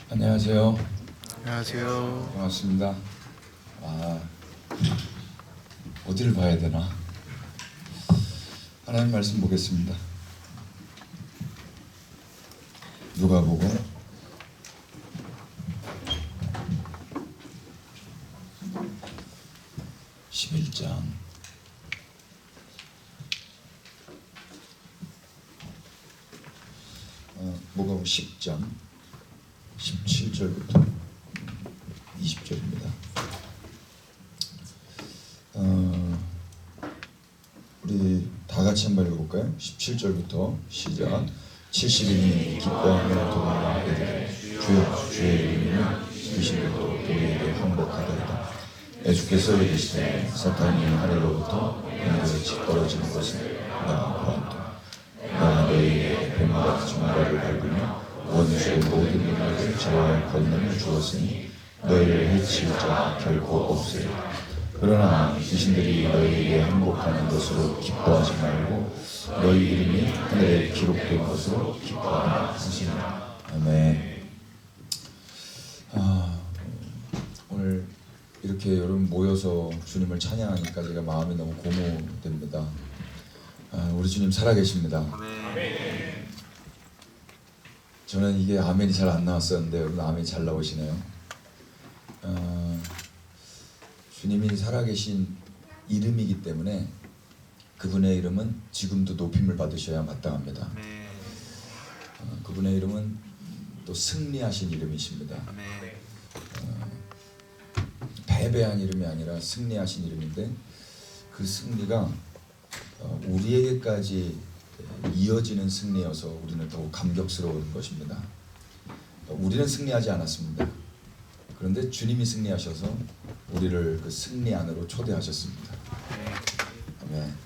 안녕하세요. 안녕하세요. 반갑습니다. 어디를 봐야 되나? 하나님 말씀 보겠습니다. 누가복음 11장 누가복음 10장 17절부터 20절입니다. 우리 다 같이 한번 읽어볼까요? 17절부터 시작. 70인이 기뻐하며 도망하되 주여 주의 이름은 귀신들도 우리에게 항복하더이다. 예수께서 이르시되 사탄이 하늘로부터 너희를 짓떨어지는 것은 내가 보았다. 내가 너희에게 뱀과 징벌을 밟으며 원수의 모든 능력을 제어할 권능을 주었으니 너희를 해칠 자가 결코 없으리라. 그러나 귀신들이 너희에게 항복하는 것으로 기뻐하지 말고 너희 이름이 하늘에 기록된 것으로 기뻐하라 하시니라. 아멘. 오늘 이렇게 여러분 모여서 주님을 찬양하니까 제가 마음이 너무 고무됩니다. 우리 주님 살아계십니다. 아멘. 저는 이게 아멘이 잘 안 나왔었는데 여러분 아멘이 잘 나오시네요. 주님이 살아계신 이름이기 때문에 그분의 이름은 지금도 높임을 받으셔야 마땅합니다. 아멘. 그분의 이름은 또 승리하신 이름이십니다. 아멘. 패배한 이름이 아니라 승리하신 이름인데 그 승리가 우리에게까지 이어지는 승리여서 우리는 더욱 감격스러운 것입니다. 우리는 승리하지 않았습니다. 그런데 주님이 승리하셔서 우리를 그 승리 안으로 초대하셨습니다. 아멘.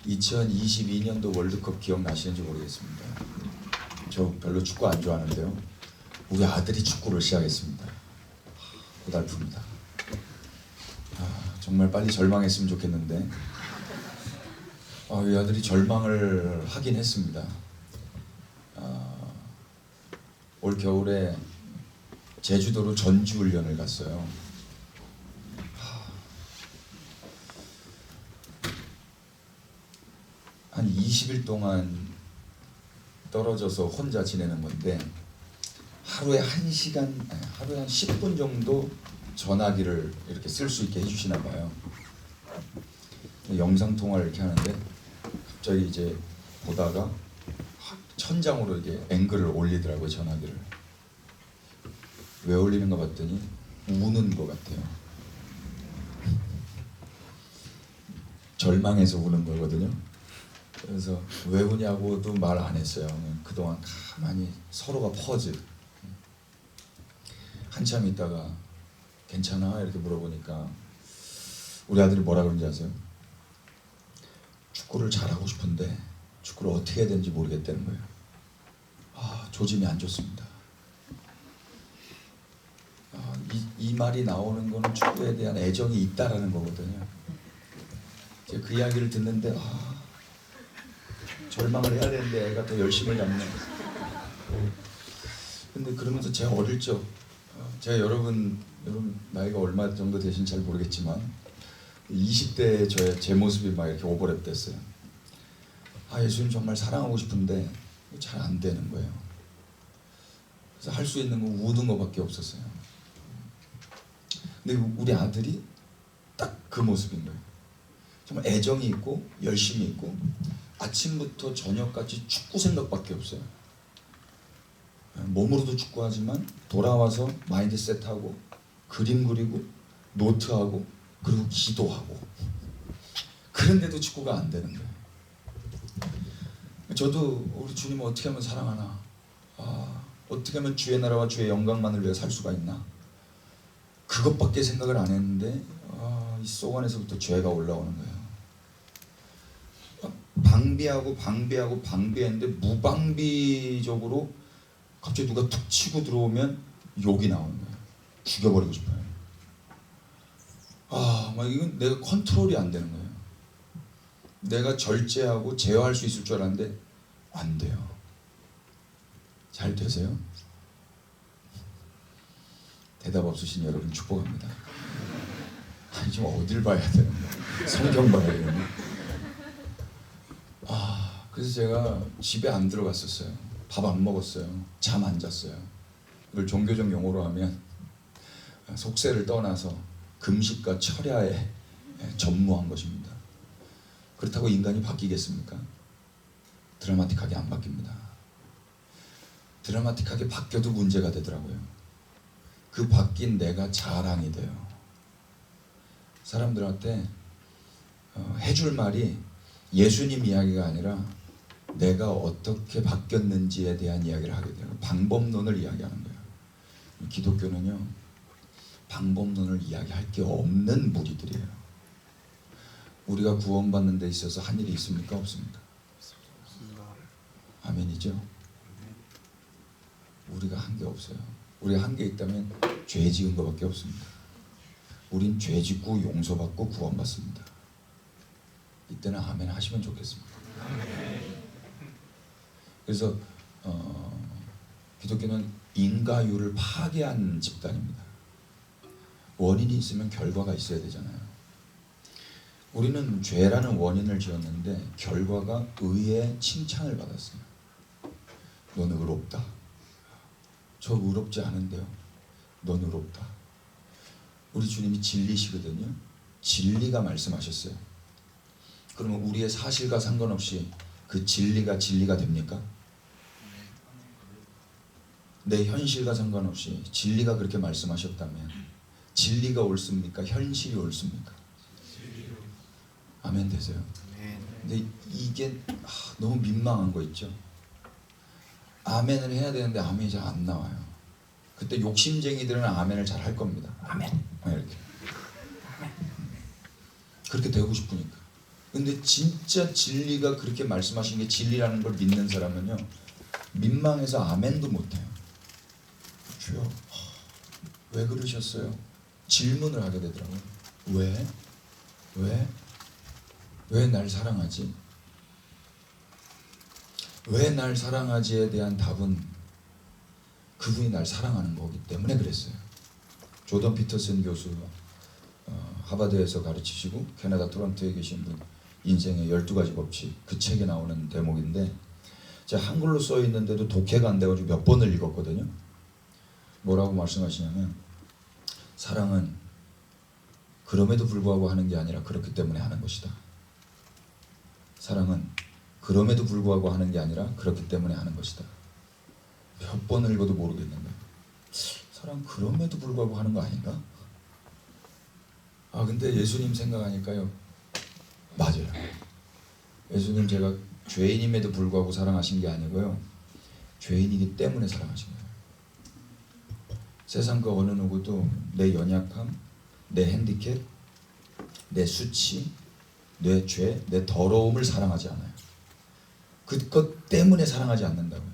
2022년도 월드컵 기억나시는지 모르겠습니다. 저 별로 축구 안 좋아하는데요. 우리 아들이 축구를 시작했습니다. 고달픕니다. 정말 빨리 절망했으면 좋겠는데 이 아들이 절망을 하긴 했습니다. 올 겨울에 제주도로 전지훈련을 갔어요. 한 20일 동안 떨어져서 혼자 지내는 건데 하루에 1시간, 하루에 한 10분 정도 전화기를 이렇게 쓸 수 있게 해주시나 봐요. 영상 통화를 이렇게 하는데 갑자기 이제 보다가 천장으로 이렇게 앵글을 올리더라고요, 전화기를. 왜 올리는가 봤더니 우는 것 같아요. 절망해서 우는 거거든요. 그래서 왜 우냐고도 말 안 했어요. 그동안 가만히 서로가 퍼즈. 한참 있다가 괜찮아? 이렇게 물어보니까 우리 아들이 뭐라 그런지 아세요? 축구를 잘하고 싶은데 축구를 어떻게 해야 되는지 모르겠다는 거예요. 조짐이 안 좋습니다. 이 말이 나오는 거는 축구에 대한 애정이 있다라는 거거든요. 제가 그 이야기를 듣는데 절망을 해야 되는데 애가 더 열심히 잡네. 근데 그러면서 제가 어릴 적 제가 여러분 나이가 얼마 정도 되신지 잘 모르겠지만 20대 제 모습이 막 이렇게 오버랩 됐어요. 예수님 정말 사랑하고 싶은데 잘 안 되는 거예요. 그래서 할 수 있는 건 우는 거밖에 없었어요. 근데 우리 아들이 딱 그 모습인 거예요. 정말 애정이 있고 열심히 있고 아침부터 저녁까지 축구 생각밖에 없어요. 몸으로도 축구하지만 돌아와서 마인드셋하고 그림 그리고 노트하고 그리고 기도하고 그런데도 축구가 안 되는 거예요. 저도 우리 주님을 어떻게 하면 사랑하나, 어떻게 하면 주의 나라와 주의 영광만을 위해 살 수가 있나, 그것밖에 생각을 안 했는데 이 속 안에서부터 죄가 올라오는 거예요. 방비했는데 무방비적으로 갑자기 누가 툭 치고 들어오면 욕이 나오는 거예요. 죽여버리고 싶어요. 이건 내가 컨트롤이 안 되는 거예요. 내가 절제하고 제어할 수 있을 줄 알았는데 안 돼요. 잘 되세요? 대답 없으신 여러분 축복합니다. 아니 지금 어딜 봐야 되는 거야? 성경 봐야 되는 그래서 제가 집에 안 들어갔었어요. 밥 안 먹었어요. 잠 안 잤어요. 이걸 종교적 용어로 하면 속세를 떠나서 금식과 철야에 전무한 것입니다. 그렇다고 인간이 바뀌겠습니까? 드라마틱하게 안 바뀝니다. 드라마틱하게 바뀌어도 문제가 되더라고요. 그 바뀐 내가 자랑이 돼요. 사람들한테 해줄 말이 예수님 이야기가 아니라 내가 어떻게 바뀌었는지에 대한 이야기를 하게 돼요. 방법론을 이야기하는 거예요. 기독교는요, 방법론을 이야기할 게 없는 무리들이에요. 우리가 구원받는 데 있어서 한 일이 있습니까? 없습니까? 아멘이죠? 우리가 한 게 없어요. 우리가 한 게 있다면 죄 지은 것밖에 없습니다. 우린 죄 짓고 용서받고 구원받습니다. 이때는 아멘 하시면 좋겠습니다. 그래서 기독교는 인과율을 파괴한 집단입니다. 원인이 있으면 결과가 있어야 되잖아요. 우리는 죄라는 원인을 지었는데 결과가 의의 칭찬을 받았어요. 넌 의롭다. 저 의롭지 않은데요. 넌 의롭다. 우리 주님이 진리시거든요. 진리가 말씀하셨어요. 그러면 우리의 사실과 상관없이 그 진리가 됩니까? 내 현실과 상관없이 진리가 그렇게 말씀하셨다면 진리가 옳습니까? 현실이 옳습니까? 아멘 되세요? 근데 이게 너무 민망한 거 있죠? 아멘을 해야 되는데 아멘이 잘 안 나와요. 그때 욕심쟁이들은 아멘을 잘 할 겁니다. 아멘 이렇게 그렇게 되고 싶으니까. 근데 진짜 진리가 그렇게 말씀하신 게 진리라는 걸 믿는 사람은요, 민망해서 아멘도 못해요. 주여, 왜 그러셨어요? 질문을 하게 되더라고요. 왜 날 사랑하지? 왜 날 사랑하지에 대한 답은 그분이 날 사랑하는 거기 때문에 그랬어요. 조던 피터슨 교수, 하버드에서 가르치시고 캐나다 토론토에 계신 분, 인생의 12가지 법칙, 그 책에 나오는 대목인데 제가 한글로 써 있는데도 독해가 안 돼가지고 몇 번을 읽었거든요. 뭐라고 말씀하시냐면, 사랑은 그럼에도 불구하고 하는 게 아니라 그렇기 때문에 하는 것이다. 사랑은 그럼에도 불구하고 하는 게 아니라 그렇기 때문에 하는 것이다. 몇 번을 읽어도 모르겠는데, 사랑 그럼에도 불구하고 하는 거 아닌가? 근데 예수님 생각하니까요, 맞아요. 예수님 제가 죄인임에도 불구하고 사랑하신 게 아니고요, 죄인이기 때문에 사랑하신 거예요. 세상 그 어느 누구도 내 연약함, 내 핸디캡, 내 수치, 내 죄, 내 더러움을 사랑하지 않아요. 그것 때문에 사랑하지 않는다고요.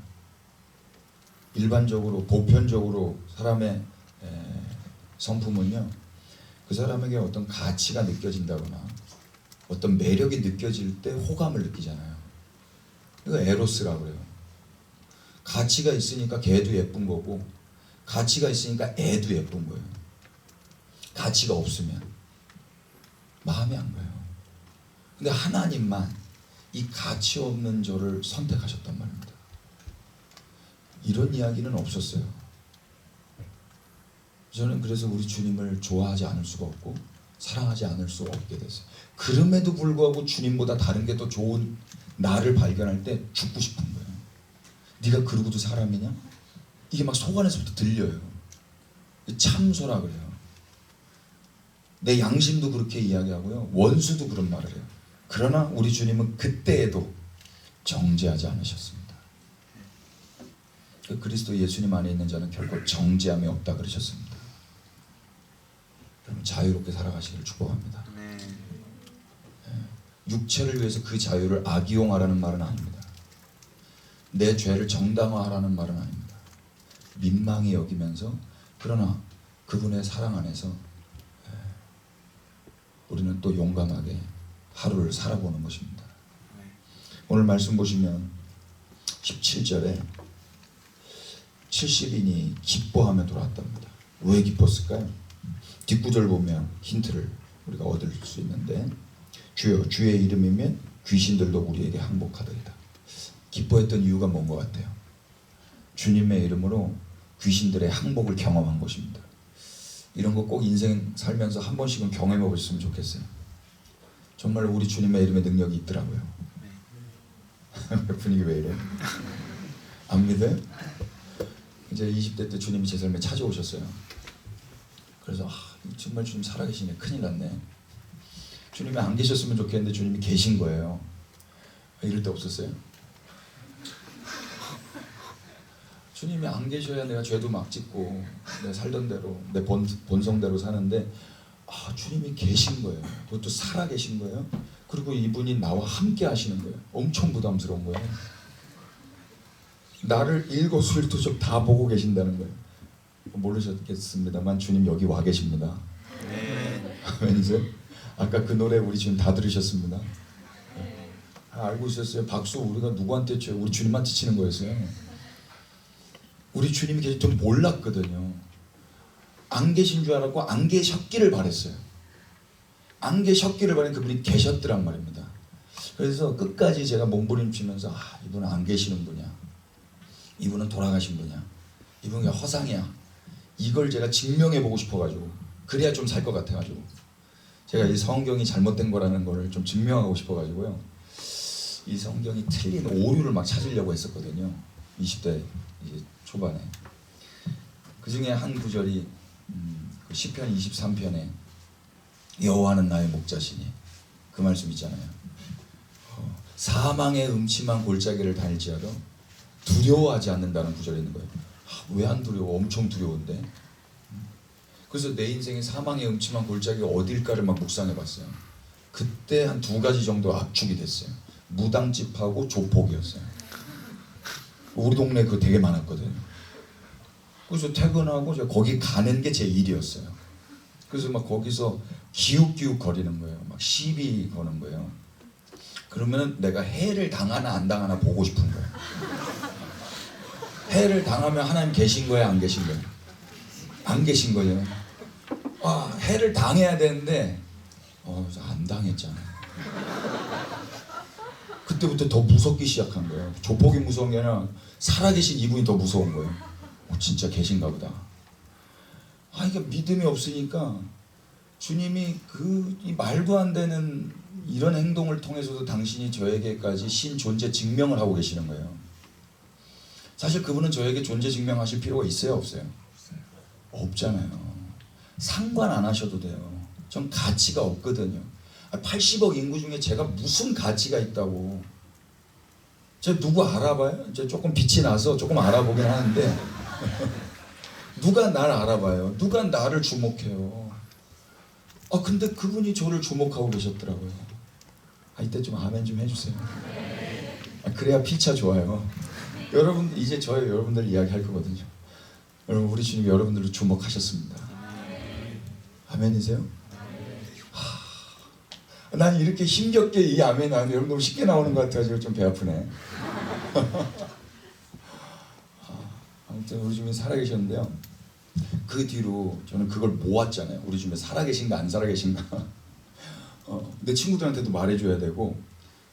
일반적으로 보편적으로 사람의 성품은요, 그 사람에게 어떤 가치가 느껴진다거나 어떤 매력이 느껴질 때 호감을 느끼잖아요. 이거 에로스라고 그래요. 가치가 있으니까 걔도 예쁜 거고, 가치가 있으니까 애도 예쁜 거예요. 가치가 없으면 마음이 안 가요. 근데 하나님만 이 가치 없는 저를 선택하셨단 말입니다. 이런 이야기는 없었어요. 저는 그래서 우리 주님을 좋아하지 않을 수가 없고 사랑하지 않을 수 없게 됐어요. 그럼에도 불구하고 주님보다 다른 게 더 좋은 나를 발견할 때 죽고 싶은 거예요. 네가 그러고도 사람이냐? 이게 막 속 안에서부터 들려요. 참소라 그래요. 내 양심도 그렇게 이야기하고요, 원수도 그런 말을 해요. 그러나 우리 주님은 그때에도 정죄하지 않으셨습니다. 그리스도 예수님 안에 있는 자는 결코 정죄함이 없다 그러셨습니다. 그럼 자유롭게 살아가시기를 축복합니다. 육체를 위해서 그 자유를 악이용하라는 말은 아닙니다. 내 죄를 정당화하라는 말은 아닙니다. 민망히 여기면서, 그러나 그분의 사랑 안에서 우리는 또 용감하게 하루를 살아보는 것입니다. 오늘 말씀 보시면 17절에 70인이 기뻐하며 돌아왔답니다. 왜 기뻤을까요? 뒷구절 보면 힌트를 우리가 얻을 수 있는데, 주여 주의 이름이면 귀신들도 우리에게 항복하더이다. 기뻐했던 이유가 뭔 것 같아요? 주님의 이름으로 귀신들의 항복을 경험한 것입니다. 이런 거 꼭 인생 살면서 한 번씩은 경험해 보셨으면 좋겠어요. 정말 우리 주님의 이름에 능력이 있더라고요. 분위기 왜 이래? 안 믿어요? 이제 20대 때 주님이 제 삶에 찾아오셨어요. 그래서 정말 주님 살아계시네. 큰일 났네. 주님이 안 계셨으면 좋겠는데 주님이 계신 거예요. 이럴 때 없었어요? 주님이 안 계셔야 내가 죄도 막 짓고 내가 살던 대로 내 본성대로 사는데, 주님이 계신 거예요. 그것도 살아 계신 거예요. 그리고 이분이 나와 함께 하시는 거예요. 엄청 부담스러운 거예요. 나를 일거수일투족 다 보고 계신다는 거예요. 모르셨겠습니다만 주님 여기 와 계십니다. 아멘이세요? 아까 그 노래 우리 지금 다 들으셨습니다. 알고 있었어요? 박수 우리가 누구한테 쳐요? 우리 주님한테 치는 거였어요. 우리 주님이 계실 줄 몰랐거든요. 안 계신 줄 알았고 안 계셨기를 바랬어요. 안 계셨기를 바란 그분이 계셨더란 말입니다. 그래서 끝까지 제가 몸부림치면서 이분은 안 계시는 분이야. 이분은 돌아가신 분이야. 이분이 허상이야. 이걸 제가 증명해보고 싶어가지고, 그래야 좀 살 것 같아가지고, 제가 이 성경이 잘못된 거라는 거를 좀 증명하고 싶어가지고요. 이 성경이 틀린 오류를 막 찾으려고 했었거든요. 20대 초반에. 그 중에 한 구절이 시편 23편에 여호와는 나의 목자시니, 그 말씀 있잖아요. 사망의 음침한 골짜기를 다닐지라도 두려워하지 않는다는 구절이 있는 거예요. 왜 안 두려워? 엄청 두려운데. 그래서 내 인생의 사망의 음침한 골짜기가 어딜까를 막 묵상해 봤어요. 그때 한 2가지 정도 압축이 됐어요. 무당집하고 조폭이었어요. 우리 동네 그거 되게 많았거든요. 그래서 퇴근하고 제가 거기 가는 게 제 일이었어요. 그래서 막 거기서 기웃기웃 거리는 거예요. 막 시비 거는 거예요. 그러면 내가 해를 당하나 안 당하나 보고 싶은 거예요. 해를 당하면 하나님 계신 거예요, 안 계신 거예요? 안 계신 거예요. 해를 당해야 되는데 안 당했잖아. 그때부터 더 무섭기 시작한 거예요. 조폭이 무서운 게 아니라 살아계신 이분이 더 무서운 거예요. 진짜 계신가 보다. 이게 믿음이 없으니까 주님이 이 말도 안 되는 이런 행동을 통해서도 당신이 저에게까지 신 존재 증명을 하고 계시는 거예요. 사실 그분은 저에게 존재 증명하실 필요가 있어요, 없어요? 없잖아요. 상관 안 하셔도 돼요. 전 가치가 없거든요. 80억 인구 중에 제가 무슨 가치가 있다고. 제가 누구 알아봐요? 제가 조금 빛이 나서 조금 알아보긴 하는데 누가 날 알아봐요? 누가 나를 주목해요? 근데 그분이 저를 주목하고 계셨더라고요. 이때 좀 아멘 좀 해주세요. 그래야 피차 좋아요. 여러분 이제 저의 여러분들 이야기 할 거거든요. 여러분 우리 주님 여러분들을 주목하셨습니다. 아멘이세요? 난 이렇게 힘겹게 이 아멘 나오는데 여러분 너무 쉽게 나오는 것 같아가지고 좀 배 아프네. 아무튼 우리 주님 살아계셨는데요. 그 뒤로 저는 그걸 모았잖아요. 우리 주님 살아계신가 안 살아계신가. 내 친구들한테도 말해줘야 되고,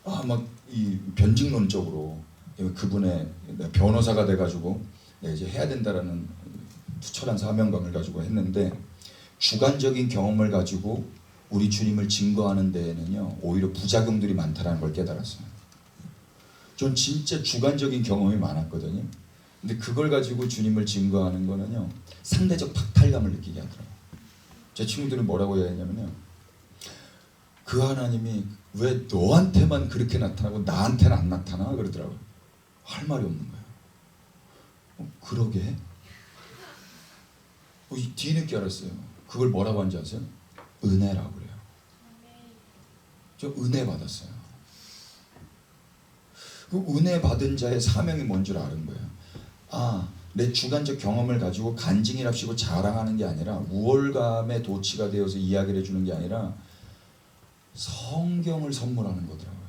막 이 변증론적으로 그분의 변호사가 돼가지고 내가 이제 해야 된다라는 투철한 사명감을 가지고 했는데, 주관적인 경험을 가지고 우리 주님을 증거하는 데에는요 오히려 부작용들이 많다는 걸 깨달았어요. 전 진짜 주관적인 경험이 많았거든요. 근데 그걸 가지고 주님을 증거하는 거는요 상대적 박탈감을 느끼게 하더라고요. 제 친구들이 뭐라고 얘기했냐면요, 그 하나님이 왜 너한테만 그렇게 나타나고 나한테는 안 나타나? 그러더라고요. 할 말이 없는 거예요. 그러게. 뒤늦게 알았어요. 그걸 뭐라고 하는지 아세요? 은혜라고 그래요. 저 은혜 받았어요. 그 은혜 받은 자의 사명이 뭔 줄 아는 거예요. 내 주관적 경험을 가지고 간증이랍시고 자랑하는 게 아니라, 우월감의 도취가 되어서 이야기를 해주는 게 아니라 성경을 선물하는 거더라고요.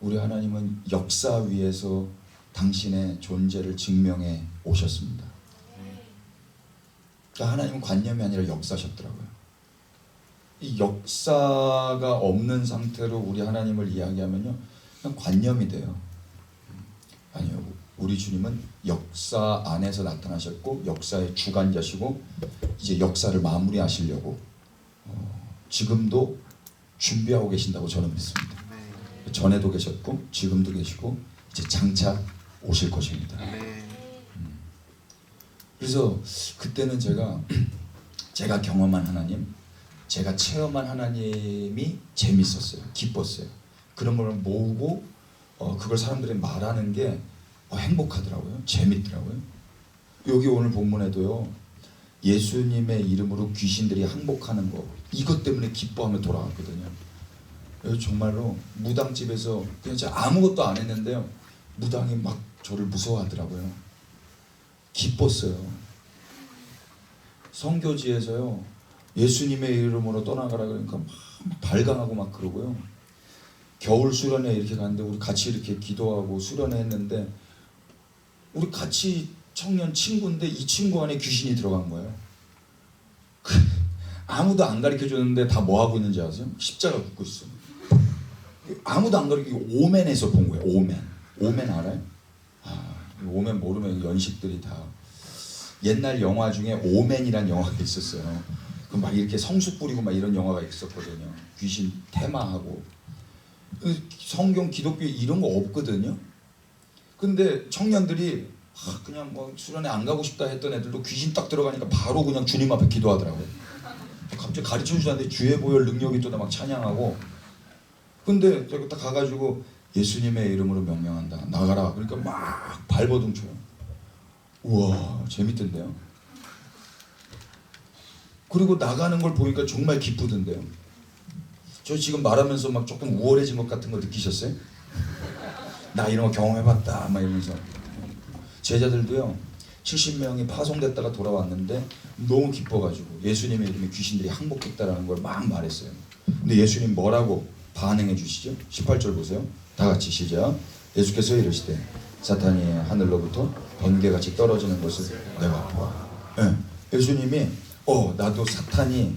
우리 하나님은 역사 위에서 당신의 존재를 증명해 오셨습니다. 그러니까 하나님은 관념이 아니라 역사셨더라고요. 이 역사가 없는 상태로 우리 하나님을 이야기하면요, 그냥 관념이 돼요. 아니요, 우리 주님은 역사 안에서 나타나셨고 역사의 주관자시고 이제 역사를 마무리하시려고 지금도 준비하고 계신다고 저는 믿습니다. 전에도 계셨고 지금도 계시고 이제 장차 오실 것입니다. 그래서 그때는 제가 경험한 하나님, 제가 체험한 하나님이 재밌었어요. 기뻤어요. 그런 걸 모으고 그걸 사람들이 말하는 게 행복하더라고요. 재밌더라고요. 여기 오늘 본문에도요, 예수님의 이름으로 귀신들이 항복하는 거, 이것 때문에 기뻐하며 돌아갔거든요. 정말로 무당집에서 그냥 제가 아무것도 안 했는데요, 무당이 막 저를 무서워하더라고요. 기뻤어요. 선교지에서요, 예수님의 이름으로 떠나가라 그러니까 막 발광하고 막 그러고요. 겨울 수련회 이렇게 갔는데 우리 같이 이렇게 기도하고 수련회 했는데 우리 같이 청년 친구인데 이 친구 안에 귀신이 들어간 거예요. 아무도 안 가르쳐 줬는데 다 뭐 하고 있는지 아세요? 십자가 긋고 있어. 아무도 안 가르쳐. 오맨에서 본 거예요. 오맨 알아요? 오맨 모르면 연식들이 다. 옛날 영화 중에 오맨이란 영화가 있었어요. 그 막 이렇게 성수 뿌리고 막 이런 영화가 있었거든요. 귀신 테마하고. 성경 기독교 이런 거 없거든요. 근데 청년들이 그냥 뭐 수련회 안 가고 싶다 했던 애들도 귀신 딱 들어가니까 바로 그냥 주님 앞에 기도하더라고요. 갑자기 가르쳐 주셨는데 주의 보혈 능력이 또 막 찬양하고. 근데 제가 딱 가가지고 예수님의 이름으로 명령한다, 나가라. 그러니까 막 발버둥 쳐요. 우와, 재밌던데요. 그리고 나가는 걸 보니까 정말 기쁘던데요. 저 지금 말하면서 막 조금 우월해진 것 같은 거 느끼셨어요? 나 이런 거 경험해봤다 막 이러면서. 제자들도요, 70명이 파송됐다가 돌아왔는데 너무 기뻐가지고 예수님의 이름에 귀신들이 항복했다라는 걸 막 말했어요. 근데 예수님 뭐라고 반응해 주시죠? 18절 보세요. 다 같이 시작. 예수께서 이르시되 사탄이 하늘로부터 번개같이 떨어지는 것을 내가 보아. 네. 예수님이 나도 사탄이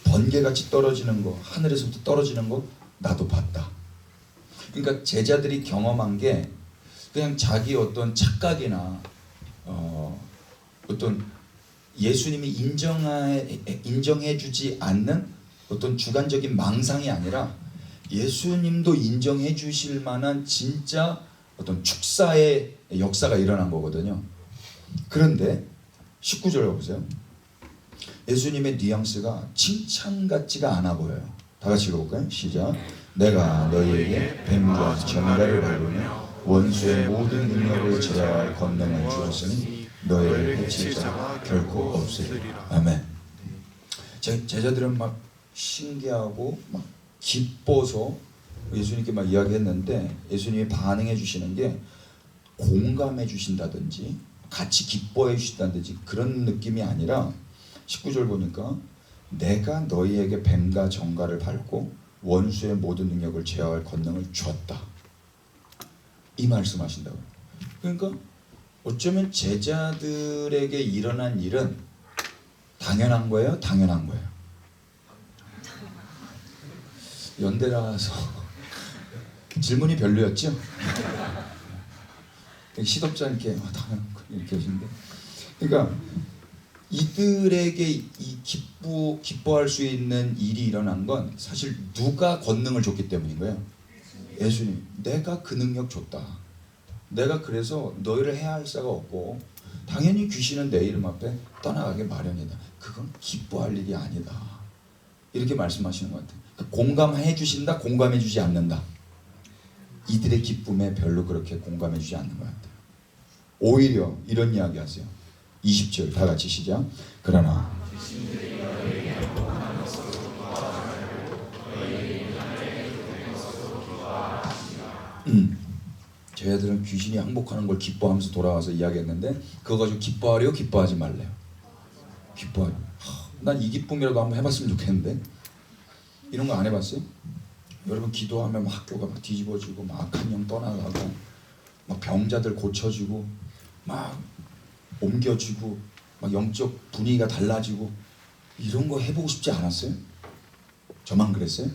번개같이 떨어지는 거, 하늘에서부터 떨어지는 거 나도 봤다. 그러니까 제자들이 경험한 게 그냥 자기 어떤 착각이나 어떤 예수님이 인정해주지 않는 어떤 주관적인 망상이 아니라 예수님도 인정해 주실 만한 진짜 어떤 축사의 역사가 일어난 거거든요. 그런데 19절 보세요. 예수님의 뉘앙스가 칭찬 같지가 않아 보여요. 다 같이 읽어볼까요? 시작. 내가 너희에게 뱀과 정갈을 밟으며 원수의 모든 능력을 제어할 권능을 주었으니 너희를 해칠 자가 결코 없으리라. 아멘. 제자들은 막 신기하고 막 기뻐서 예수님께 막 이야기했는데 예수님이 반응해 주시는 게 공감해 주신다든지 같이 기뻐해 주신다든지 그런 느낌이 아니라 19절 보니까 내가 너희에게 뱀과 정갈을 밟고 원수의 모든 능력을 제어할 권능을 주었다. 이 말씀하신다고요. 그러니까 어쩌면 제자들에게 일어난 일은 당연한 거예요? 당연한 거예요? 연대라서 질문이 별로였죠? 시덥지 않게 당연한 거 이렇게 하시는데, 그러니까 이들에게 이 기뻐할 수 있는 일이 일어난 건 사실 누가 권능을 줬기 때문인 거예요. 예수님. 내가 그 능력 줬다. 내가 그래서 너희를 해할 자가 없고 당연히 귀신은 내 이름 앞에 떠나가게 마련이다. 그건 기뻐할 일이 아니다. 이렇게 말씀하시는 것 같아요. 공감해 주신다, 공감해 주지 않는다. 이들의 기쁨에 별로 그렇게 공감해 주지 않는 것 같아요. 오히려 이런 이야기 하세요. 20절 다 같이 시작. 그러나 저희들은 귀신이 항복하는 걸 기뻐하면서 돌아와서 이야기했는데 그거 가지고 기뻐하래요? 기뻐하지 말래요? 기뻐하죠. 난 이 기쁨이라도 한번 해봤으면 좋겠는데 이런 거 안 해봤어요? 여러분 기도하면 막 학교가 막 뒤집어지고 막 악한 영 떠나가고 막 병자들 고쳐주고 막 옮겨주고 막 영적 분위기가 달라지고 이런 거 해보고 싶지 않았어요? 저만 그랬어요?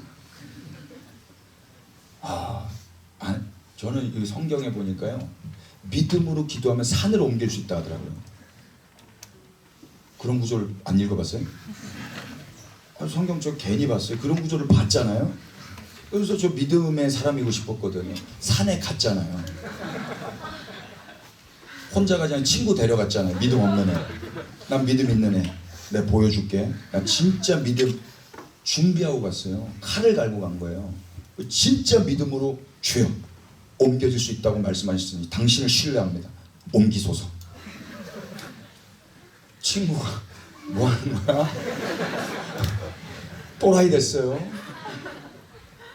저는 이 성경에 보니까요, 믿음으로 기도하면 산을 옮길 수 있다 하더라고요. 그런 구절을 안 읽어봤어요? 성경 저 괜히 봤어요. 그런 구절을 봤잖아요. 그래서 저 믿음의 사람이고 싶었거든요. 산에 갔잖아요. 혼자 가지 않고 친구 데려갔잖아요. 믿음 없는 애. 난 믿음 있는 애. 내가 보여줄게. 나 진짜 믿음 준비하고 갔어요. 칼을 갈고 간 거예요. 진짜 믿음으로 주여 옮겨질 수 있다고 말씀하셨으니 당신을 신뢰합니다. 옮기소서. 친구가 뭐 하는 거야? 또라이 됐어요.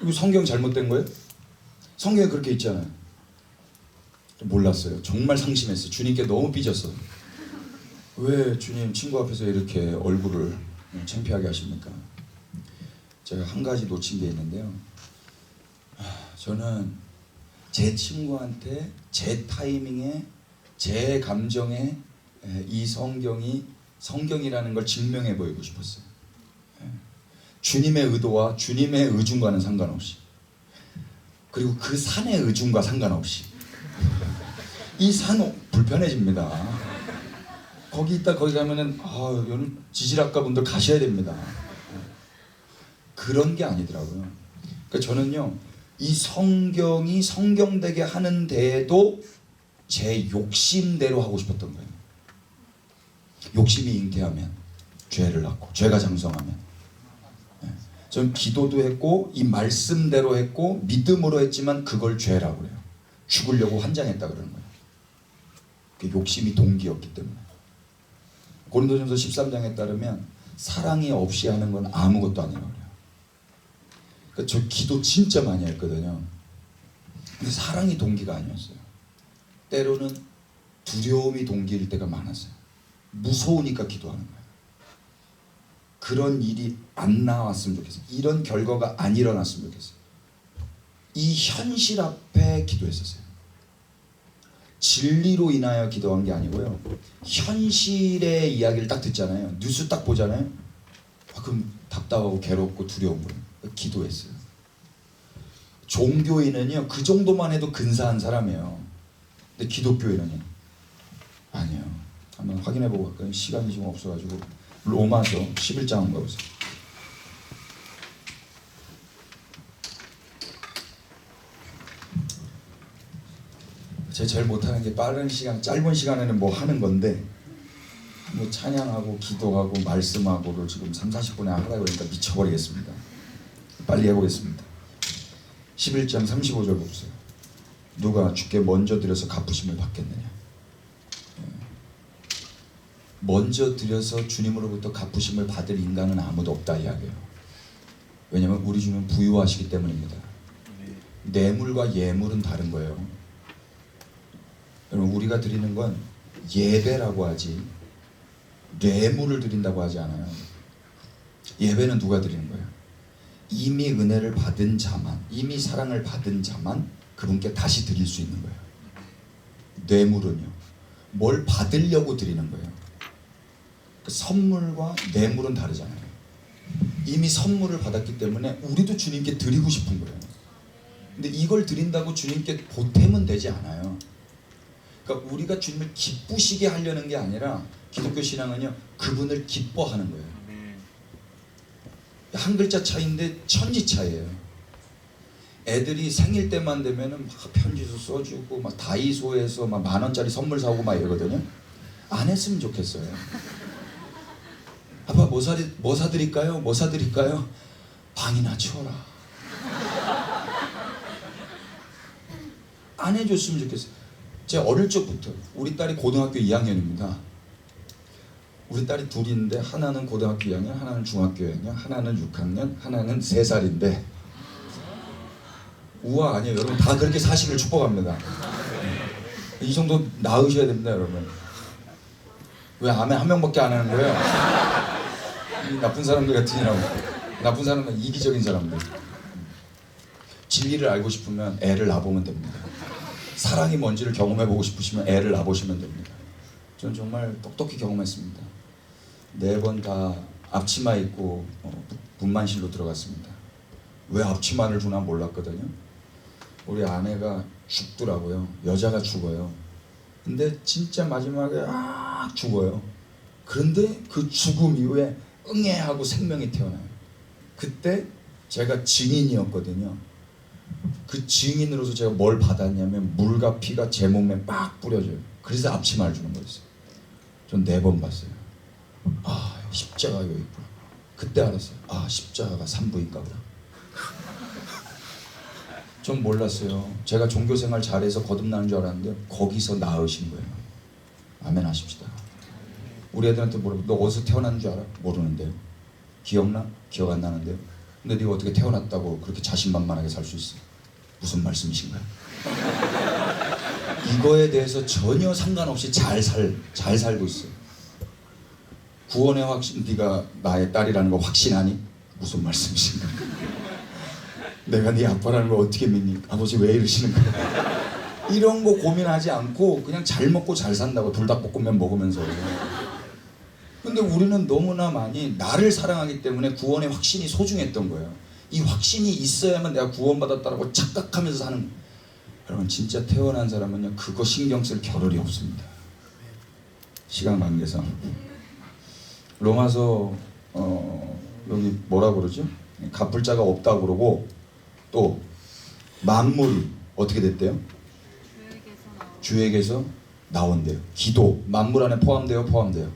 이거 성경 잘못된 거예요? 성경에 그렇게 있잖아요. 몰랐어요. 정말 상심했어요. 주님께 너무 삐졌어. 왜 주님 친구 앞에서 이렇게 얼굴을 창피하게 하십니까? 제가 한 가지 놓친 게 있는데요. 저는 제 친구한테 제 타이밍에 제 감정에 이 성경이 성경이라는 걸 증명해 보이고 싶었어요. 주님의 의도와 주님의 의중과는 상관없이, 그리고 그 산의 의중과 상관없이 이 산 불편해집니다. 거기 있다 거기 가면은 여러분 지질학과 분들 가셔야 됩니다. 그런 게 아니더라고요. 그러니까 저는요, 이 성경이 성경되게 하는 데에도 제 욕심대로 하고 싶었던 거예요. 욕심이 잉태하면 죄를 낳고, 죄가 장성하면. 전 기도도 했고 이 말씀대로 했고 믿음으로 했지만 그걸 죄라고 그래요. 죽으려고 환장했다 그러는 거예요. 그게 욕심이 동기였기 때문에. 고린도전서 13장에 따르면 사랑이 없이 하는 건 아무것도 아니라고 그래요. 그러니까 저 기도 진짜 많이 했거든요. 근데 사랑이 동기가 아니었어요. 때로는 두려움이 동기일 때가 많았어요. 무서우니까 기도하는 거예요. 그런 일이 안 나왔으면 좋겠어요. 이런 결과가 안 일어났으면 좋겠어요. 이 현실 앞에 기도했었어요. 진리로 인하여 기도한 게 아니고요. 현실의 이야기를 딱 듣잖아요. 뉴스 딱 보잖아요. 그럼 답답하고 괴롭고 두려운 거예요. 기도했어요. 종교인은요, 그 정도만 해도 근사한 사람이에요. 근데 기독교인은요, 아니에요. 한번 확인해보고 갈까요? 시간이 좀 없어가지고. 로마서 11장 한번 가보세요. 제가 제일 못하는 게 빠른 시간, 짧은 시간에는 뭐 하는 건데, 뭐 찬양하고 기도하고 말씀하고를 지금 3-40분에 하다 보니까 미쳐버리겠습니다. 빨리 해보겠습니다. 11장 35절 보세요. 누가 주께 먼저 드려서 갚으심을 받겠느냐? 먼저 드려서 주님으로부터 갚으심을 받을 인간은 아무도 없다 이야기예요. 왜냐하면 우리 주님은 부유하시기 때문입니다. 뇌물과 예물은 다른 거예요. 여러분, 우리가 드리는 건 예배라고 하지 뇌물을 드린다고 하지 않아요. 예배는 누가 드리는 거예요? 이미 은혜를 받은 자만, 이미 사랑을 받은 자만 그분께 다시 드릴 수 있는 거예요. 뇌물은요, 뭘 받으려고 드리는 거예요. 그 선물과 뇌물은 다르잖아요. 이미 선물을 받았기 때문에 우리도 주님께 드리고 싶은 거예요. 근데 이걸 드린다고 주님께 보탬은 되지 않아요. 그러니까 우리가 주님을 기쁘시게 하려는 게 아니라, 기독교 신앙은요, 그분을 기뻐하는 거예요. 한 글자 차이인데 천지 차이예요. 애들이 생일 때만 되면은 막 편지도 써주고 막 다이소에서 막 10,000원짜리 선물 사오고 막 이러거든요. 안 했으면 좋겠어요. 아빠 뭐 사드릴까요? 뭐 사드릴까요? 방이나 치워라. 안 해줬으면 좋겠어요. 제가 어릴 적부터, 우리 딸이 고등학교 2학년입니다. 우리 딸이 둘인데 하나는 고등학교 2학년, 하나는 중학교 2학년, 하나는 6학년, 하나는 3살인데 우와 아니에요. 여러분 다 그렇게 사시길 축복합니다. 이 정도 낳으셔야 됩니다, 여러분. 왜 아멘 한 명밖에 안 하는 거예요? 이 나쁜 사람들 같으니라고. 나쁜 사람은 이기적인 사람들. 진리를 알고 싶으면 애를 낳아보면 됩니다. 사랑이 뭔지를 경험해보고 싶으시면 애를 낳아보시면 됩니다. 저는 정말 똑똑히 경험했습니다. 4번 다 앞치마 입고 분만실로 들어갔습니다. 왜 앞치마를 주나 몰랐거든요. 우리 아내가 죽더라고요. 여자가 죽어요. 근데 진짜 마지막에 죽어요. 그런데 그 죽음 이후에 응애하고 생명이 태어나요. 그때 제가 증인이었거든요. 그 증인으로서 제가 뭘 받았냐면 물과 피가 제 몸에 막 뿌려져요. 그래서 앞치마를 주는 거였어요. 전 4번 봤어요. 십자가가 여기 있구나. 그때 알았어요. 십자가가 산부인가 보다. 전 몰랐어요. 제가 종교생활 잘해서 거듭나는 줄 알았는데 거기서 낳으신 거예요. 아멘 하십시다. 우리 애들한테 물어보면 너 어디서 태어났는 줄 알아? 모르는데요. 기억나? 기억 안 나는데요. 근데 네가 어떻게 태어났다고 그렇게 자신만만하게 살 수 있어? 무슨 말씀이신가요? 이거에 대해서 전혀 상관없이 잘 살고 있어요. 구원의 확신, 네가 나의 딸이라는 거 확신하니? 무슨 말씀이신가요? 내가 네 아빠라는 걸 어떻게 믿니? 아버지 왜 이러시는 거야? 이런 거 고민하지 않고 그냥 잘 먹고 잘 산다고 불닭볶음면 먹으면서. 근데 우리는 너무나 많이 나를 사랑하기 때문에 구원의 확신이 소중했던 거예요. 이 확신이 있어야만 내가 구원받았다라고 착각하면서 사는 거예요. 여러분 진짜 태어난 사람은요 그거 신경 쓸 겨를이 없습니다. 시간 관계상 로마서 여기 뭐라 그러죠? 갚을 자가 없다고 그러고 또 만물이 어떻게 됐대요? 주에게서 나온대요. 기도 만물 안에 포함돼요? 포함돼요?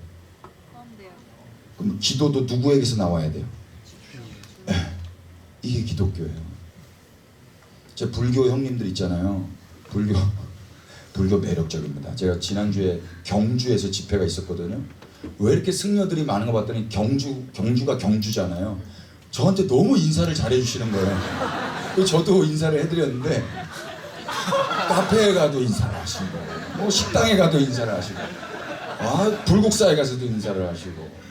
그럼 기도도 누구에게서 나와야 돼요? 이게 기독교예요. 제 불교 형님들 있잖아요. 불교 매력적입니다. 제가 지난주에 경주에서 집회가 있었거든요. 왜 이렇게 승려들이 많은 거 봤더니 경주가 경주잖아요. 저한테 너무 인사를 잘해 주시는 거예요. 그래서 저도 인사를 해드렸는데 카페에 가도 인사를 하시고 뭐 식당에 가도 인사를 하시고 불국사에 가서도 인사를 하시고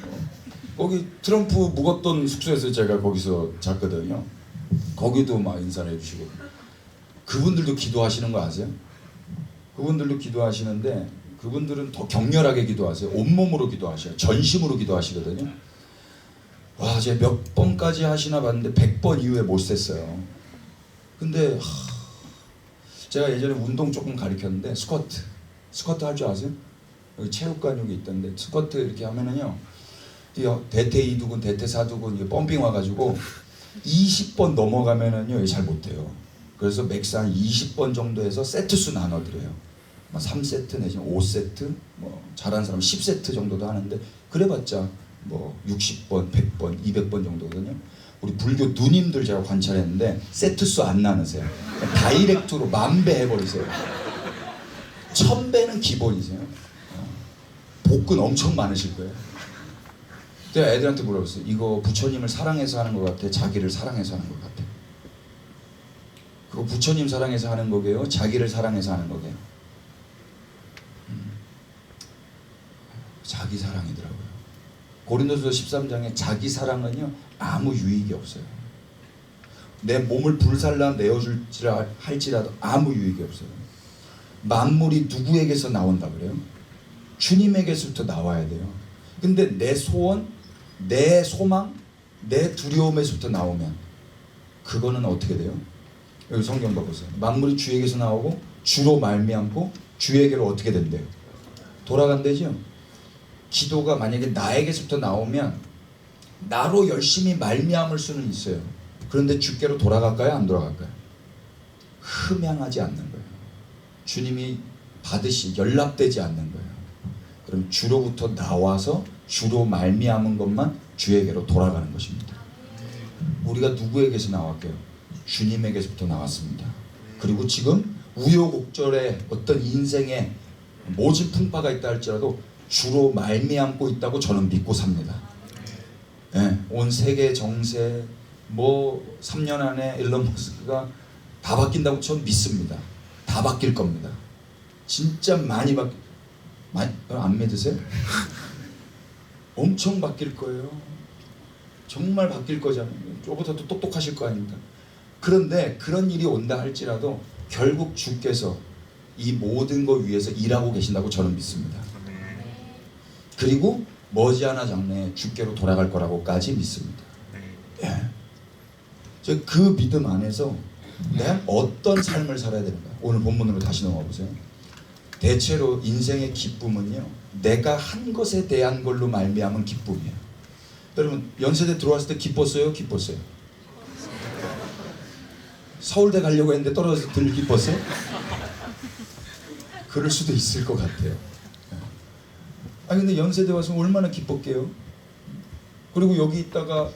거기 트럼프 묵었던 숙소에서 제가 거기서 잤거든요. 거기도 막 인사를 해주시고 그분들도 기도하시는 거 아세요? 그분들도 기도하시는데 그분들은 더 격렬하게 기도하세요. 온몸으로 기도하셔요. 전심으로 기도하시거든요. 와, 제가 몇 번까지 하시나 봤는데 100번 이후에 못 셌어요. 근데 제가 예전에 운동 조금 가르쳤는데 스쿼트 할 줄 아세요? 여기 체육관육이 있던데 스쿼트 이렇게 하면은요 대퇴 이두근 대퇴 사두근 이게 펌핑 와가지고 20번 넘어가면은요 잘 못해요. 그래서 맥스 한 20번 정도 해서 세트수 나눠드려요. 3세트 내지는 5세트 뭐 잘하는 사람 10세트 정도도 하는데 그래봤자 뭐 60번, 100번, 200번 정도거든요. 우리 불교 누님들 제가 관찰했는데 세트수 안 나누세요. 다이렉트로 10,000배 해버리세요. 1000배는 기본이세요. 복근 엄청 많으실 거예요. 내가 애들한테 물어봤어요. 이거 부처님을 사랑해서 하는 것 같아? 자기를 사랑해서 하는 것 같아? 그거 부처님 사랑해서 하는 거게요? 자기를 사랑해서 하는 거게요? 자기 사랑이더라고요. 고린도서 13장에 자기 사랑은요 아무 유익이 없어요. 내 몸을 불살라 내어줄지라 할지라도 아무 유익이 없어요. 만물이 누구에게서 나온다 그래요? 주님에게서부터 나와야 돼요. 근데 내 소원, 내 소망, 내 두려움에서부터 나오면 그거는 어떻게 돼요? 여기 성경 봐보세요. 만물이 주에게서 나오고 주로 말미암고 주에게로 어떻게 된대요? 돌아간대죠. 기도가 만약에 나에게서부터 나오면 나로 열심히 말미암을 수는 있어요. 그런데 주께로 돌아갈까요? 안 돌아갈까요? 흠양하지 않는 거예요. 주님이 받으시 연락되지 않는 거예요. 그럼 주로부터 나와서 주로 말미암은 것만 주에게로 돌아가는 것입니다. 우리가 누구에게서 나왔게요? 주님에게서부터 나왔습니다. 그리고 지금 우여곡절에 어떤 인생에 모진 풍파가 있다 할지라도 주로 말미암고 있다고 저는 믿고 삽니다. 네, 온 세계 정세 뭐 3년 안에 일론 머스크가 다 바뀐다고 저는 믿습니다. 다 바뀔 겁니다. 진짜 많이 안 믿으세요? 엄청 바뀔 거예요. 정말 바뀔 거잖아요. 저보다 더 똑똑하실 거 아닙니까? 그런데 그런 일이 온다 할지라도 결국 주께서 이 모든 것 위에서 일하고 계신다고 저는 믿습니다. 그리고 머지않아 장래에 주께로 돌아갈 거라고까지 믿습니다. 예. 그 믿음 안에서 내가 어떤 삶을 살아야 되는가. 오늘 본문으로 다시 넘어가 보세요. 대체로 인생의 기쁨은요, 내가 한 것에 대한 걸로 말미암은 기쁨이에요. 여러분 연세대 들어왔을 때 기뻤어요? 기뻤어요? 서울대 가려고 했는데 떨어져서 덜 기뻤어요? 그럴 수도 있을 것 같아요. 아니 근데 연세대 와서 얼마나 기뻤게요? 그리고 여기 있다가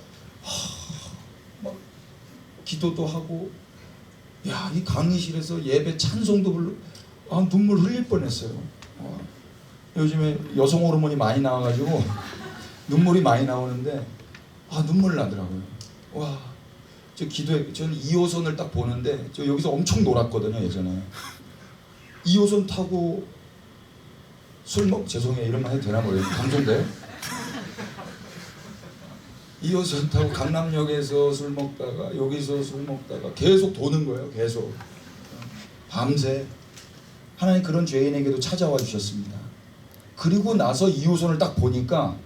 막 기도도 하고, 야, 이 강의실에서 예배 찬송도 불러, 눈물 흘릴 뻔했어요. 요즘에 여성 호르몬이 많이 나와가지고 눈물이 많이 나오는데 눈물 나더라고요. 와, 저 기도에 저는 2호선을 딱 보는데 저 여기서 엄청 놀았거든요 예전에. 2호선 타고 죄송해요 이런 말 해도 되나 모르겠어요. 방송돼요? 2호선 타고 강남역에서 술 먹다가 여기서 술 먹다가 계속 도는 거예요. 계속 밤새. 하나님 그런 죄인에게도 찾아와 주셨습니다. 그리고 나서 2호선을 딱 보니까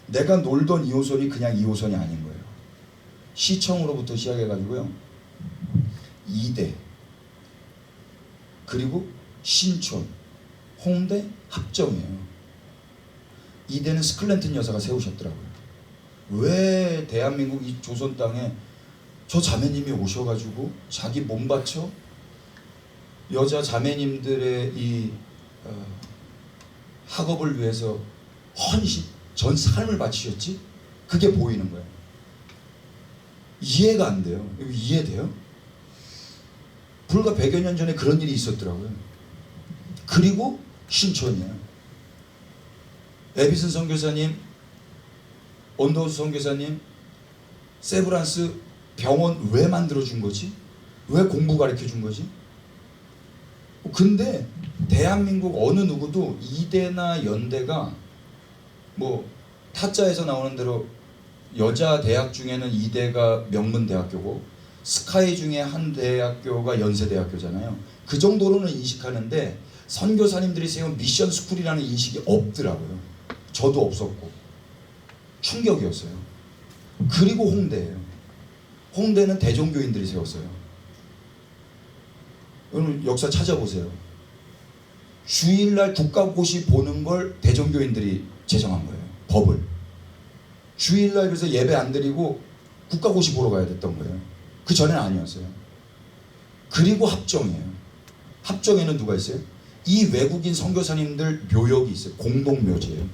내가 놀던 2호선이 그냥 2호선이 아닌 거예요. 시청으로부터 시작해가지고요, 이대, 그리고 신촌, 홍대, 합정이에요. 이대는 스클랜튼 여사가 세우셨더라고요. 왜 대한민국 이 조선 땅에 저 자매님이 오셔가지고 자기 몸 바쳐 여자 자매님들의 이 학업을 위해서 헌신, 전 삶을 바치셨지? 그게 보이는 거예요. 이해가 안 돼요. 이거 이해돼요? 불과 100여 년 전에 그런 일이 있었더라고요. 그리고 신촌이에요. 에비슨 선교사님, 온더우스 선교사님, 세브란스 병원 왜 만들어준 거지? 왜 공부 가르쳐준 거지? 근데 대한민국 어느 누구도 이대나 연대가 뭐 타짜에서 나오는 대로 여자 대학 중에는 이대가 명문대학교고 스카이 중에 한 대학교가 연세대학교잖아요. 그 정도로는 인식하는데 선교사님들이 세운 미션 스쿨이라는 인식이 없더라고요. 저도 없었고 충격이었어요. 그리고 홍대예요. 홍대는 대종교인들이 세웠어요. 여러분 역사 찾아보세요. 주일날 국가고시 보는 걸 대종교인들이 제정한 거예요. 법을. 주일날 그래서 예배 안 드리고 국가고시 보러 가야 됐던 거예요. 그 전에는 아니었어요. 그리고 합정이에요. 합정에는 누가 있어요? 이 외국인 선교사님들 묘역이 있어요. 공동묘지예요.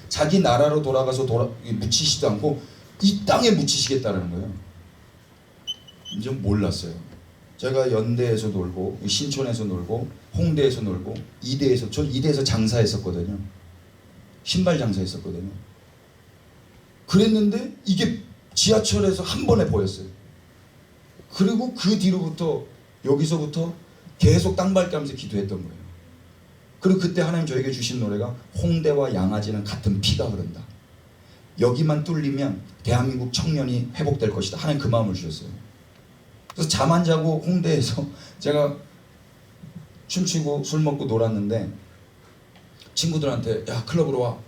자기 나라로 돌아가서 묻히시지도 않고 이 땅에 묻히시겠다는 거예요. 좀 몰랐어요. 제가 연대에서 놀고 신촌에서 놀고 홍대에서 놀고 이대에서, 전 이대에서 장사했었거든요. 신발 장사했었거든요. 그랬는데 이게 지하철에서 한 번에 보였어요. 그리고 그 뒤로부터 여기서부터 계속 땅 밟기 하면서 기도했던 거예요. 그리고 그때 하나님 저에게 주신 노래가 홍대와 양아지는 같은 피가 흐른다. 여기만 뚫리면 대한민국 청년이 회복될 것이다. 하나님 그 마음을 주셨어요. 그래서 잠 안 자고 홍대에서 제가 춤추고 술 먹고 놀았는데 친구들한테 야 클럽으로 와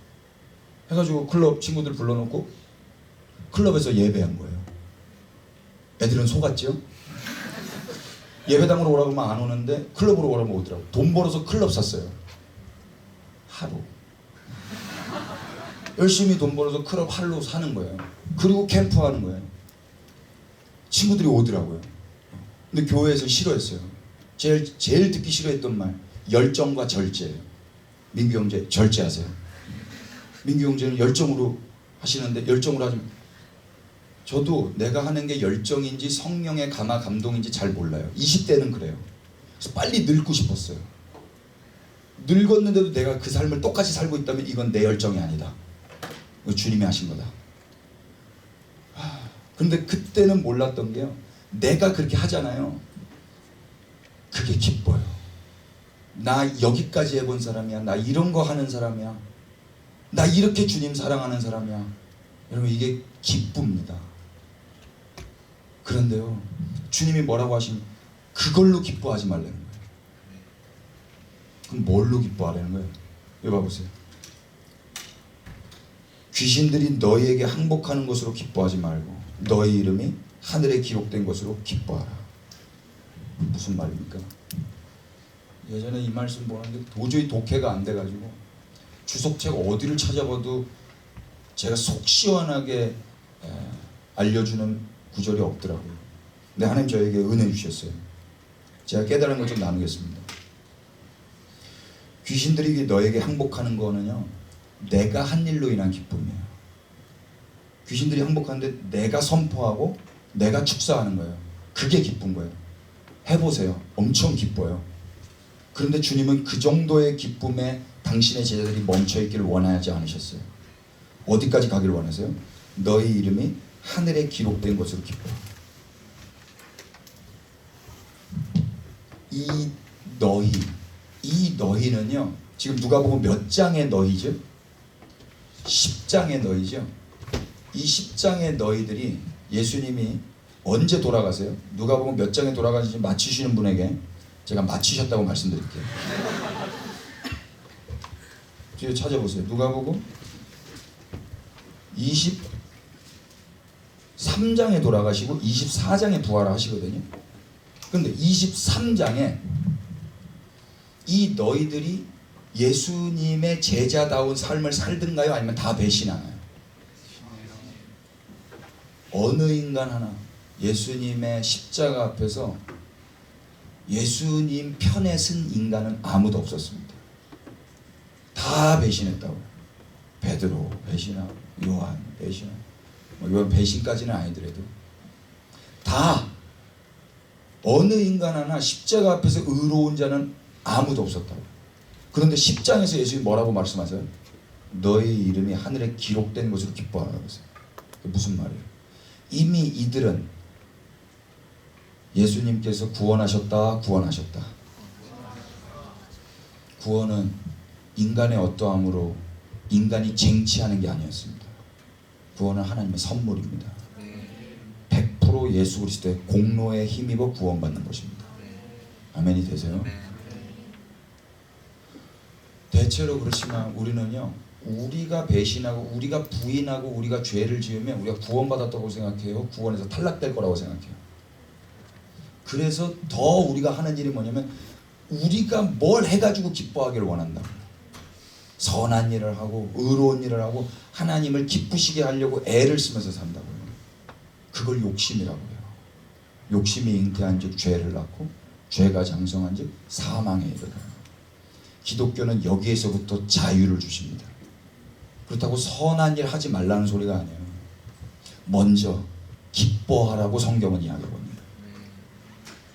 해가지고 클럽 친구들 불러놓고 클럽에서 예배한 거예요. 애들은 속았죠. 예배당으로 오라고 하면 안 오는데 클럽으로 오라면 오더라고. 돈 벌어서 클럽 샀어요. 하루 열심히 돈 벌어서 클럽 하루 사는 거예요. 그리고 캠프하는 거예요. 친구들이 오더라고요. 근데 교회에서 싫어했어요. 제일 듣기 싫어했던 말, 열정과 절제예요. 민규 형제 절제하세요. 민규 형제는 열정으로 하시는데 열정으로 하지. 저도 내가 하는 게 열정인지 성령의 감화 감동인지 잘 몰라요. 20대는 그래요. 그래서 빨리 늙고 싶었어요. 늙었는데도 내가 그 삶을 똑같이 살고 있다면 이건 내 열정이 아니다. 이거 주님이 하신 거다. 그런데 그때는 몰랐던 게요. 내가 그렇게 하잖아요. 그게 기뻐요. 나 여기까지 해본 사람이야. 나 이런 거 하는 사람이야. 나 이렇게 주님 사랑하는 사람이야. 여러분 이게 기쁩니다. 그런데요. 주님이 뭐라고 하시면 그걸로 기뻐하지 말라는 거예요. 그럼 뭘로 기뻐하라는 거예요? 이거 봐보세요. 귀신들이 너희에게 항복하는 것으로 기뻐하지 말고 너희 이름이 하늘에 기록된 것으로 기뻐하라. 무슨 말입니까? 예전에 이 말씀 보는데 도저히 독해가 안 돼가지고 주석책 어디를 찾아봐도 제가 속 시원하게 알려주는 구절이 없더라고요. 근데 하나님 저에게 은혜 주셨어요. 제가 깨달은 걸 좀 나누겠습니다. 귀신들이 너에게 항복하는 거는요, 내가 한 일로 인한 기쁨이에요. 귀신들이 항복하는데 내가 선포하고 내가 축사하는 거예요. 그게 기쁜 거예요. 해보세요. 엄청 기뻐요. 그런데 주님은 그 정도의 기쁨에 당신의 제자들이 멈춰있기를 원하지 않으셨어요. 어디까지 가기를 원하세요? 너희 이름이 하늘에 기록된 것으로 기뻐. 이 너희는요, 지금 누가복음 몇 장의 너희죠? 10장의 너희죠. 이 10장의 너희들이 예수님이 언제 돌아가세요? 누가복음 몇 장에 돌아가는지 맞추시는 분에게 제가 맞추셨다고 말씀드릴게요. 뒤에 찾아보세요. 누가복음 23장에 돌아가시고 24장에 부활하시거든요. 그런데 23장에 이 너희들이 예수님의 제자다운 삶을 살든가요? 아니면 다 배신하나요? 어느 인간 하나 예수님의 십자가 앞에서 예수님 편에 선 인간은 아무도 없었습니다. 다 배신했다고요. 베드로 배신하고 요한 배신하고 요한 배신까지는 아니더라도 다 어느 인간 하나 십자가 앞에서 의로운 자는 아무도 없었다고. 그런데 10장에서 예수님이 뭐라고 말씀하세요? 너희 이름이 하늘에 기록된 것으로 기뻐하라고 했어요. 무슨 말이에요? 이미 이들은 예수님께서 구원하셨다. 구원은 인간의 어떠함으로 인간이 쟁취하는 게 아니었습니다. 구원은 하나님의 선물입니다. 100% 예수 그리스도의 공로에 힘입어 구원받는 것입니다. 아멘이 되세요? 대체로 그렇지만 우리는요, 우리가 배신하고 우리가 부인하고 우리가 죄를 지으면 우리가 구원받았다고 생각해요. 구원에서 탈락될 거라고 생각해요. 그래서 더 우리가 하는 일이 뭐냐면 우리가 뭘 해가지고 기뻐하기를 원한다고. 선한 일을 하고 의로운 일을 하고 하나님을 기쁘시게 하려고 애를 쓰면서 산다고요. 그걸 욕심이라고 해요. 욕심이 잉태한 즉 죄를 낳고 죄가 장성한 즉 사망에 이르러요. 기독교는 여기에서부터 자유를 주십니다. 그렇다고 선한 일 하지 말라는 소리가 아니에요. 먼저 기뻐하라고 성경은 이야기합니다.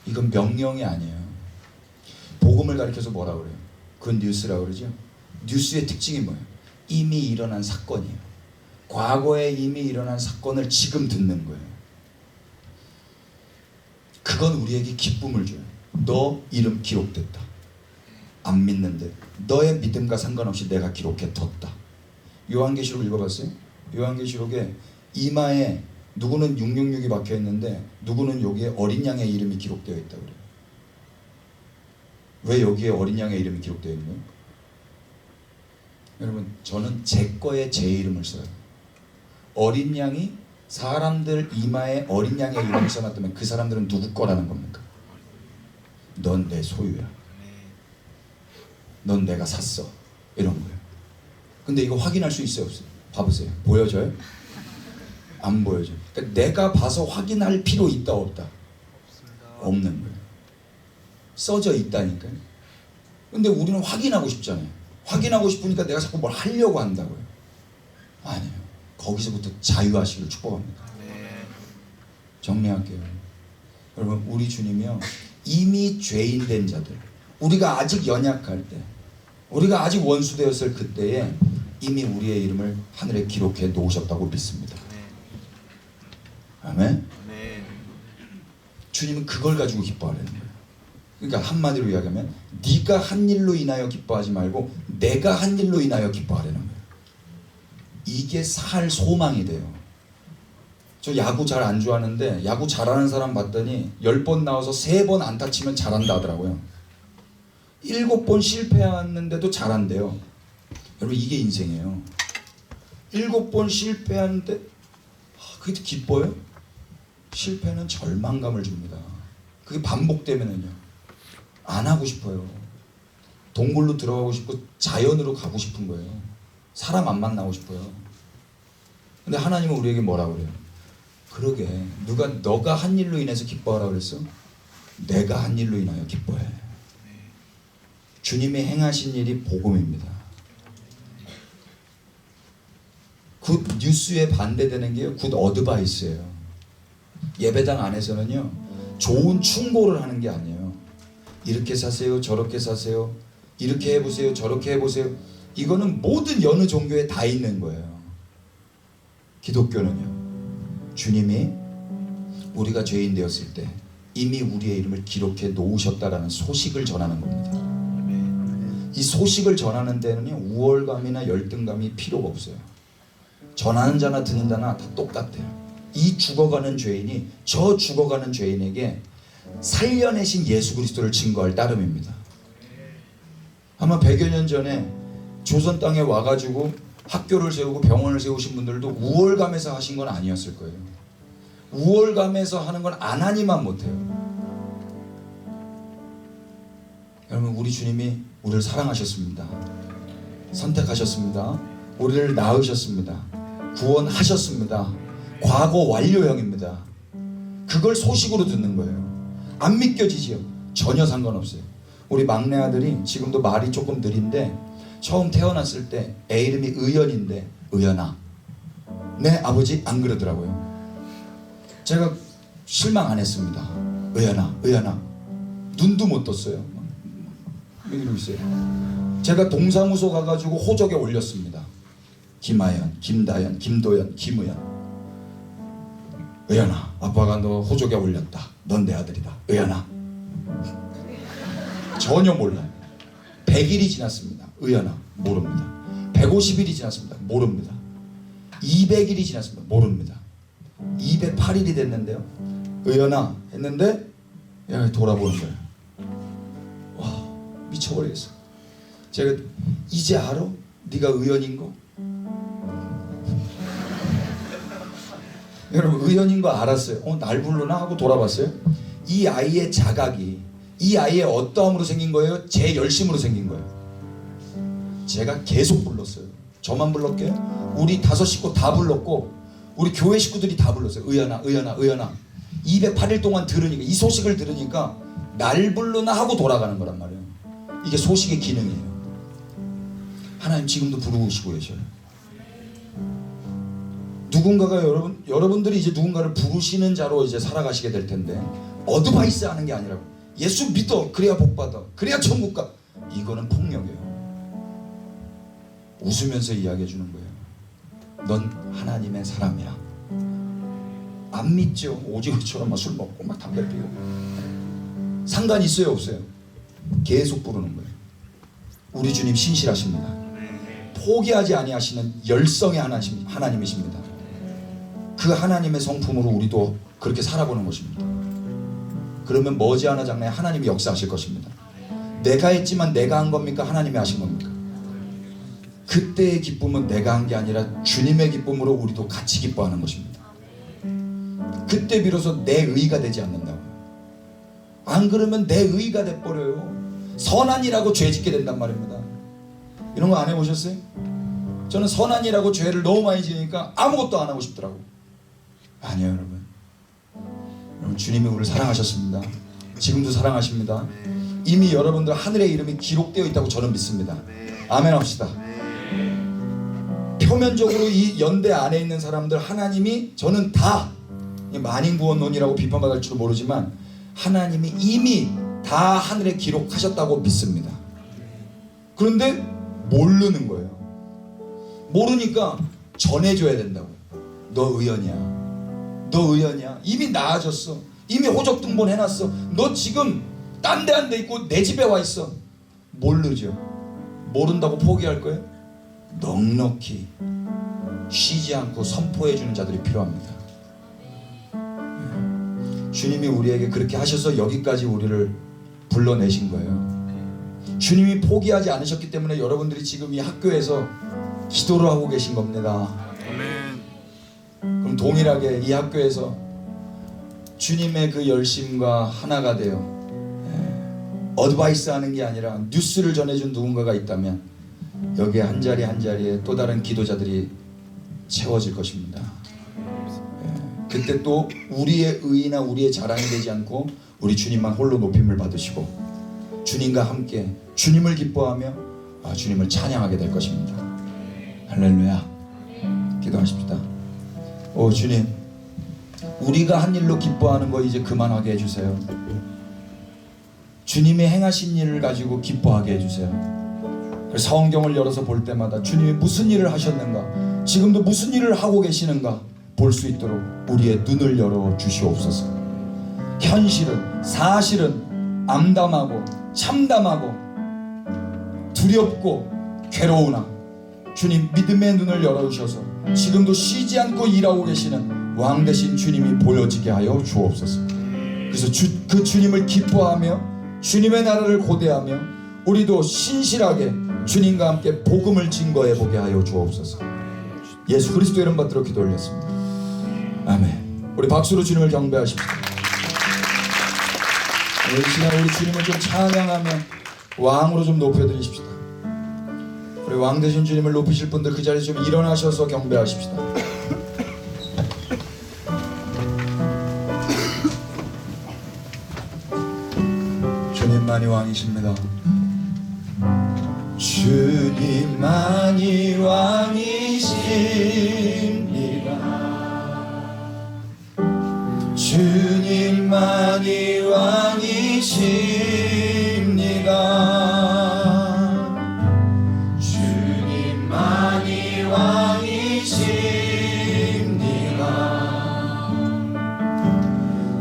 이건 명령이 아니에요. 복음을 가리켜서 뭐라 그래요? 그건 뉴스라고 그러죠. 뉴스의 특징이 뭐예요? 이미 일어난 사건이에요. 과거에 이미 일어난 사건을 지금 듣는 거예요. 그건 우리에게 기쁨을 줘요. 너 이름 기록됐다. 안 믿는데 너의 믿음과 상관없이 내가 기록해 뒀다. 요한계시록 읽어봤어요? 요한계시록에 이마에 누구는 666이 박혀있는데 누구는 여기에 어린 양의 이름이 기록되어 있다고 그래요. 왜 여기에 어린 양의 이름이 기록되어 있는 거예요? 여러분, 저는 제 거에 제 이름을 써요. 어린 양이 사람들 이마에 어린 양의 이름을 써놨다면 그 사람들은 누구 거라는 겁니까? 넌 내 소유야. 넌 내가 샀어. 이런 거예요. 근데 이거 확인할 수 있어요, 없어요? 봐보세요. 보여져요? 안 보여져요. 그러니까 내가 봐서 확인할 필요 있다 없다? 없는 거예요. 써져 있다니까요. 근데 우리는 확인하고 싶잖아요. 확인하고 싶으니까 내가 자꾸 뭘 하려고 한다고요. 아니에요. 거기서부터 자유하시길 축복합니다. 정리할게요. 여러분, 우리 주님이요, 이미 죄인 된 자들, 우리가 아직 연약할 때, 우리가 아직 원수 되었을 그때에 이미 우리의 이름을 하늘에 기록해 놓으셨다고 믿습니다. 아멘. 주님은 그걸 가지고 기뻐하려는 거예요. 그러니까 한마디로 이야기하면 네가 한 일로 인하여 기뻐하지 말고 내가 한 일로 인하여 기뻐하려는 거예요. 이게 살 소망이 돼요. 저 야구 잘 안 좋아하는데 야구 잘하는 사람 봤더니 10번 나와서 3번 안타 치면 잘한다 하더라고요. 7번 실패했는데도 잘한대요. 여러분 이게 인생이에요. 7번 실패하는데 그게 기뻐요? 실패는 절망감을 줍니다. 그게 반복되면은요 안 하고 싶어요. 동굴로 들어가고 싶고 자연으로 가고 싶은 거예요. 사람 안 만나고 싶어요. 근데 하나님은 우리에게 뭐라고 그래요? 그러게 너가 한 일로 인해서 기뻐하라 그랬어? 내가 한 일로 인하여 기뻐해. 주님이 행하신 일이 복음입니다. 굿 뉴스에 반대되는 게 굿 어드바이스예요. 예배당 안에서는요 좋은 충고를 하는 게 아니에요. 이렇게 사세요, 저렇게 사세요, 이렇게 해보세요, 저렇게 해보세요. 이거는 모든 여느 종교에 다 있는 거예요. 기독교는요 주님이 우리가 죄인 되었을 때 이미 우리의 이름을 기록해 놓으셨다라는 소식을 전하는 겁니다. 이 소식을 전하는 데는요 우월감이나 열등감이 필요가 없어요. 전하는 자나 듣는 자나 다 똑같아요. 이 죽어가는 죄인이 저 죽어가는 죄인에게 살려내신 예수 그리스도를 증거할 따름입니다. 아마 100여 년 전에 조선 땅에 와가지고 학교를 세우고 병원을 세우신 분들도 우월감에서 하신 건 아니었을 거예요. 우월감에서 하는 건 안 하니만 못해요. 여러분 우리 주님이 우리를 사랑하셨습니다. 선택하셨습니다. 우리를 낳으셨습니다. 구원하셨습니다. 과거 완료형입니다. 그걸 소식으로 듣는 거예요. 안 믿겨지지요? 전혀 상관없어요. 우리 막내 아들이 지금도 말이 조금 느린데 처음 태어났을 때 애 이름이 의연인데 의연아 네 아버지 안 그러더라고요. 제가 실망 안 했습니다. 의연아 의연아 눈도 못 떴어요. 이러고 있어요. 제가 동사무소 가가지고 호적에 올렸습니다. 김하연, 김다연, 김도연, 김의연. 의연아 아빠가 너 호적에 올렸다. 넌 내 아들이다. 의연아. 전혀 몰라요. 100일이 지났습니다. 의연아 모릅니다. 150일이 지났습니다. 모릅니다. 200일이 지났습니다. 모릅니다. 208일이 됐는데요. 의연아 했는데 얘가 돌아보는 거예요. 와 미쳐버리겠어. 제가 이제 알아? 네가 의연인 거? 여러분 의연인 거 알았어요. 날 부르나 하고 돌아봤어요. 이 아이의 자각이 이 아이의 어떠함으로 생긴 거예요? 제 열심으로 생긴 거예요. 제가 계속 불렀어요. 저만 불렀게요? 우리 5 식구 다 불렀고 우리 교회 식구들이 다 불렀어요. 의연아 의연아 의연아. 208일 동안 들으니까 이 소식을 들으니까 날 부르나 하고 돌아가는 거란 말이에요. 이게 소식의 기능이에요. 하나님 지금도 부르고 계셔요. 누군가가 여러분들이 이제 누군가를 부르시는 자로 이제 살아가시게 될 텐데 어드바이스 하는 게 아니라고. 예수 믿어 그래야 복 받아 그래야 천국 가. 이거는 폭력이에요. 웃으면서 이야기해 주는 거예요. 넌 하나님의 사람이야. 안 믿죠. 오징어처럼 막 술 먹고 막 담배 피우고. 상관 있어요 없어요? 계속 부르는 거예요. 우리 주님 신실하십니다. 포기하지 아니하시는 열성의 하나님이십니다. 그 하나님의 성품으로 우리도 그렇게 살아보는 것입니다. 그러면 머지않아 장래에 하나님이 역사하실 것입니다. 내가 했지만 내가 한 겁니까? 하나님이 하신 겁니까? 그때의 기쁨은 내가 한 게 아니라 주님의 기쁨으로 우리도 같이 기뻐하는 것입니다. 그때 비로소 내 의가 되지 않는다고요. 안 그러면 내 의가 돼버려요. 선한이라고 죄 짓게 된단 말입니다. 이런 거 안 해보셨어요? 저는 선한이라고 죄를 너무 많이 지으니까 아무것도 안 하고 싶더라고. 아니에요 여러분. 여러분 주님이 우리를 사랑하셨습니다. 지금도 사랑하십니다. 이미 여러분들 하늘의 이름이 기록되어 있다고 저는 믿습니다. 아멘 합시다. 표면적으로 이 연대 안에 있는 사람들 하나님이 저는 다 만인구원론이라고 비판받을지도 모르지만 하나님이 이미 다 하늘에 기록하셨다고 믿습니다. 그런데 모르는 거예요. 모르니까 전해줘야 된다고. 너 의연이야. 너 의연이야. 이미 나아졌어. 이미 호적 등본해놨어. 너 지금 딴 데 한 데 있고 내 집에 와 있어. 모르죠. 모른다고 포기할 거예요? 넉넉히 쉬지 않고 선포해주는 자들이 필요합니다. 주님이 우리에게 그렇게 하셔서 여기까지 우리를 불러내신 거예요. 주님이 포기하지 않으셨기 때문에 여러분들이 지금 이 학교에서 기도를 하고 계신 겁니다. 아멘. 그럼 동일하게 이 학교에서 주님의 그 열심과 하나가 되어 어드바이스 하는 게 아니라 뉴스를 전해준 누군가가 있다면 여기에 한 자리 한 자리에 또 다른 기도자들이 채워질 것입니다. 그때 또 우리의 의의나 우리의 자랑이 되지 않고 우리 주님만 홀로 높임을 받으시고 주님과 함께 주님을 기뻐하며 주님을 찬양하게 될 것입니다. 할렐루야. 기도하십시다. 오 주님, 우리가 한 일로 기뻐하는 거 이제 그만하게 해주세요. 주님이 행하신 일을 가지고 기뻐하게 해주세요. 성경을 열어서 볼 때마다 주님이 무슨 일을 하셨는가, 지금도 무슨 일을 하고 계시는가 볼 수 있도록 우리의 눈을 열어 주시옵소서. 현실은 사실은 암담하고 참담하고 두렵고 괴로우나 주님 믿음의 눈을 열어주셔서 지금도 쉬지 않고 일하고 계시는 왕 되신 주님이 보여지게 하여 주옵소서. 그래서 그 주님을 기뻐하며 주님의 나라를 고대하며 우리도 신실하게 주님과 함께 복음을 증거해 보게 하여 주옵소서. 예수 그리스도 이름 받들어 기도 올렸습니다. 아멘. 우리 박수로 주님을 경배하십시오. 이 시간 우리 주님을 좀 찬양하며 왕으로 좀 높여드리십시다. 우리 왕 되신 주님을 높이실 분들 그 자리에 좀 일어나셔서 경배하십시다. 주님만이 왕이십니다. 주님만이 왕이십니다. 주님만이 왕이십니다. 주님만이 왕이십니다.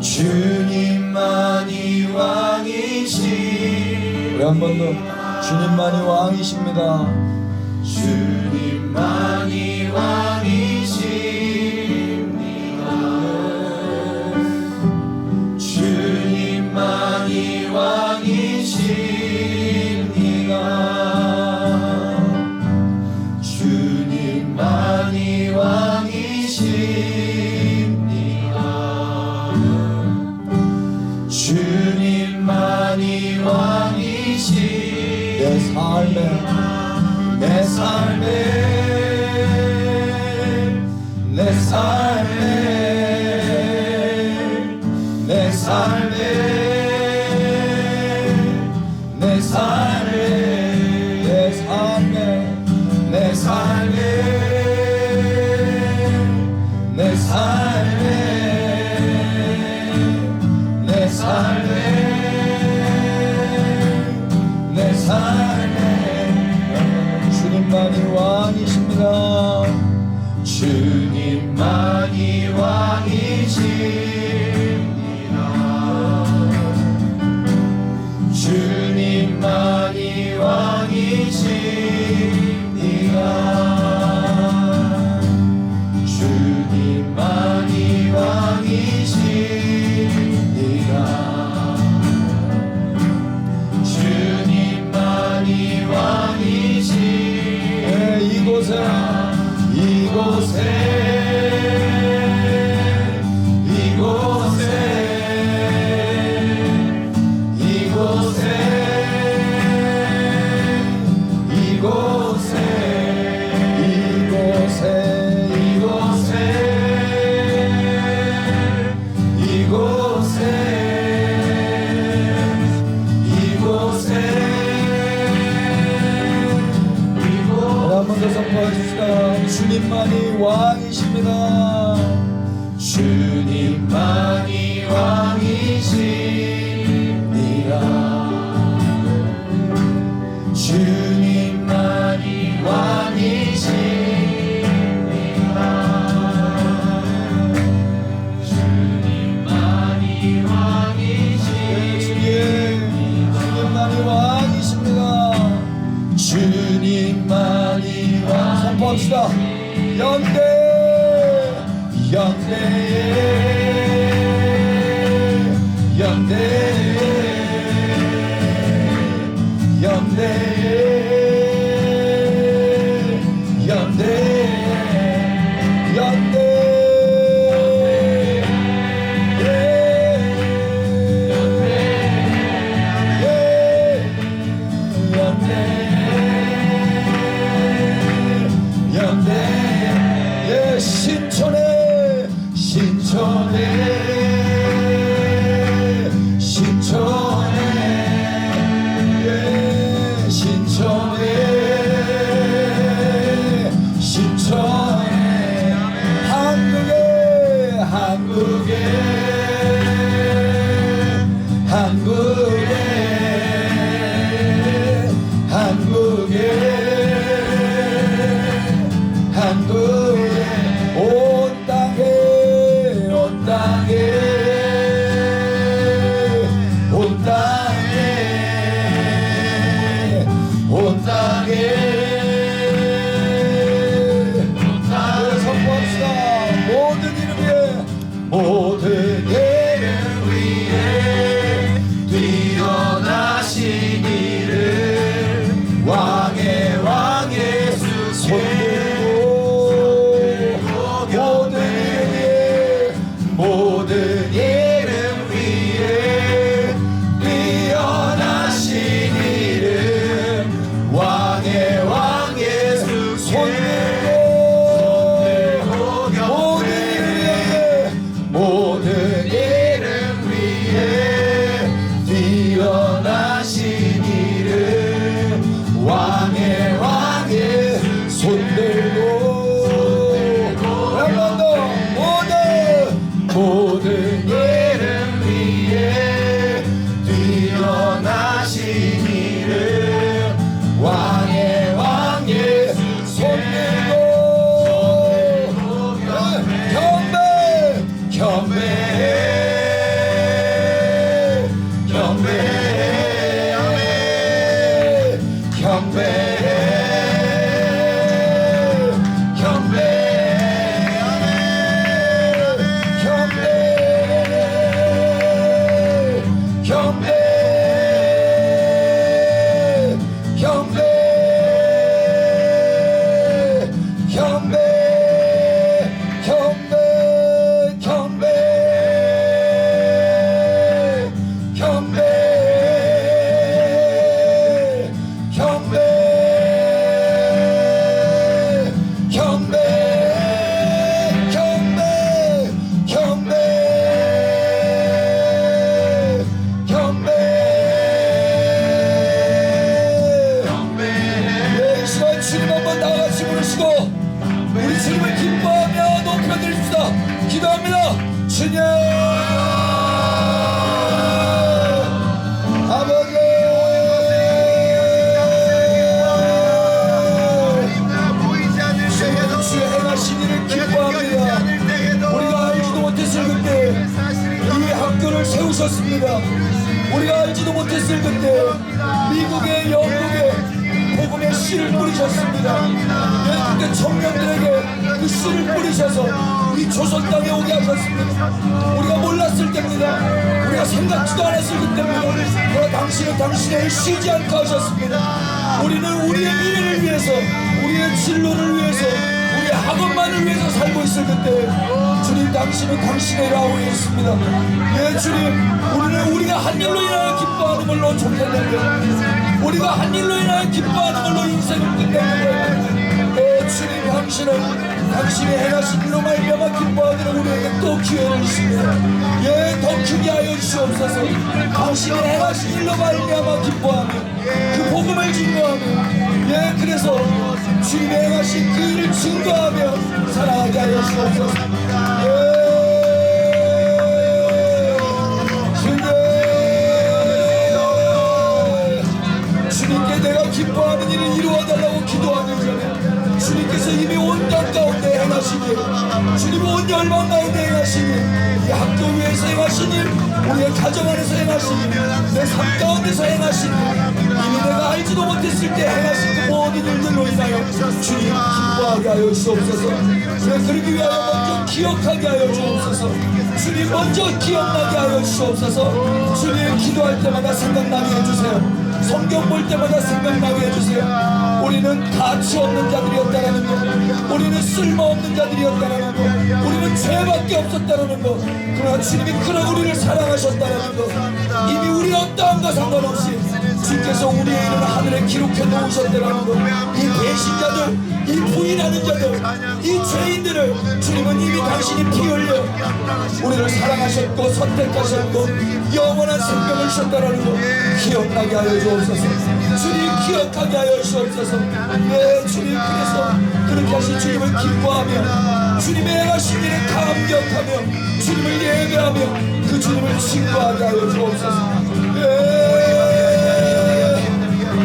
주님만이 왕이십니다. 우리 한 번 더. 주님만이 왕이십니다. 주님만이 왕이십니다. 주님만이 왕이십니다. 주님만이 왕이십니다. 주님만이 왕이십니다. 내 삶에 내 삶에 내 삶에 내 삶에 내 삶에 내 삶에 내 삶에 내 삶에 내 삶에 주님만이 왕이십니다. 주님만이 왕이십니다. 주님만이 왕이십니다. 주님만이 왕이십니다. 주님만이 왕이십니다. 이곳에 주님만이 왕이십니다. 주님만이 왕이십니다. 주님만이 왕이십니다. 주님만이 왕이십니다. 주님만이 왕이십니다. 주님만이 선포합시다. 영대 영대 영대 주님을 기뻐하며 높여드립시다. 기도합니다. 주님 아버지, 주의 행하신 일을 기뻐합니다. 우리가 알지도 못했을 그때 이 학교를 세우셨습니다. 우리가 알지도 못했을 그때 미국에 영국에 복음의 씨를 뿌리셨습니다. 외국의 청년들에게 그 씨를 뿌리셔서 이 조선 땅에 오게 하셨습니다. 우리가 몰랐을 때입니다. 우리가 생각지도 않았을 그때입니다. 그러나 당신은 당신의 일 쉬지 않고 하셨습니다. 우리는 우리의 미래를 위해서, 우리의 진로를 위해서, 우리의 학업만을 위해서 살고 있을 그때 주님, 당신은 당신의 일을 하고 있습니다. 예, 주님, 우리는 우리가 한 일로 인하여 기뻐하는 걸로 좋겠는데, 우리가 한 일로 인하여 기뻐하는 걸로 인생을 끝내는 거예요. 주님, 당신은 당신의 행하신 일로 말미암아 기뻐하기를 우리에게 또 기회를 주십니다. 예, 더 크게 하여 주시옵소서. 당신의 행하신 일로 말미암아 기뻐하며 그 복음을 증거하며, 예, 그래서 주님의 행하신 그 일을 증거하며 살아가게 하여 주옵소서. 예, 주님께 내가 기뻐하는 일을 이루어달라고 기도하는 전에 주님께서 이미 온 땅 가운데 행하시니, 주님 온 열방 가운데 행하시니, 이 학교 위에서 행하시니, 우리의 가정 안에서 행하시니, 내 삶 가운데서 행하시니, 이미 내가 알지도 못했을 때 행하신 그 모든 일들로 인하여 주님 기뻐하게 하여 주옵소서. 그러기 위하여 먼저 기억하게 하여 주옵소서. 주님 먼저 기억나게 하여 주옵소서. 주님 기도할 때마다 생각나게 해주세요. 성경 볼 때마다 생각나게 해주세요. 우리는 가치 없는 자들이었다라는 것, 우리는 쓸모없는 자들이었다라는 것, 우리는 죄밖에 없었다라는 것, 그러나 주님이 그런 우리를 사랑하셨다라는 것, 이미 우리 어떠함과 상관없이 주께서 우리의 이름을 하늘에 기록해 놓으셨다라는 것, 이 배신자들, 이 부인하는 자들, 이 죄인들을 주님은 이미 당신이 피 흘려 우리를 사랑하셨고 선택하셨고 영원한 생명을 주셨다라는 것 기억나게 하여 주옵소서. 주님 기억하게 하여 주옵소서. 네, 주님, 그래서 그렇게 하신 주님을 기뻐하며 주님의 행하신 일에 감격하며 주님을 예배하며 그 주님을 증거하게 하여 주옵소서.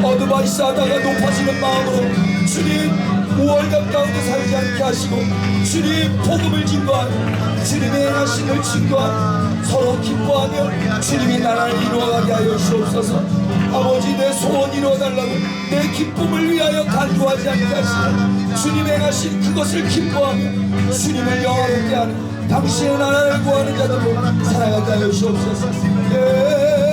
어드바이스하다가 높아지는 마음으로 주님 우월감 가운데 살지 않게 하시고 주님 복음을 증거하며 주님의 행하신 일을 증거하며 서로 기뻐하며 주님이 나라를 이루어가게 하여 주옵소서. 아버지, 내 소원 이루어달라고 내 기쁨을 위하여 간구하지 않게 하시고 주님 행하신 그것을 기뻐하며 주님을 영화롭게 하는 당신의 나라를 구하는 자들로 살아가게 하여 주옵소서. 예.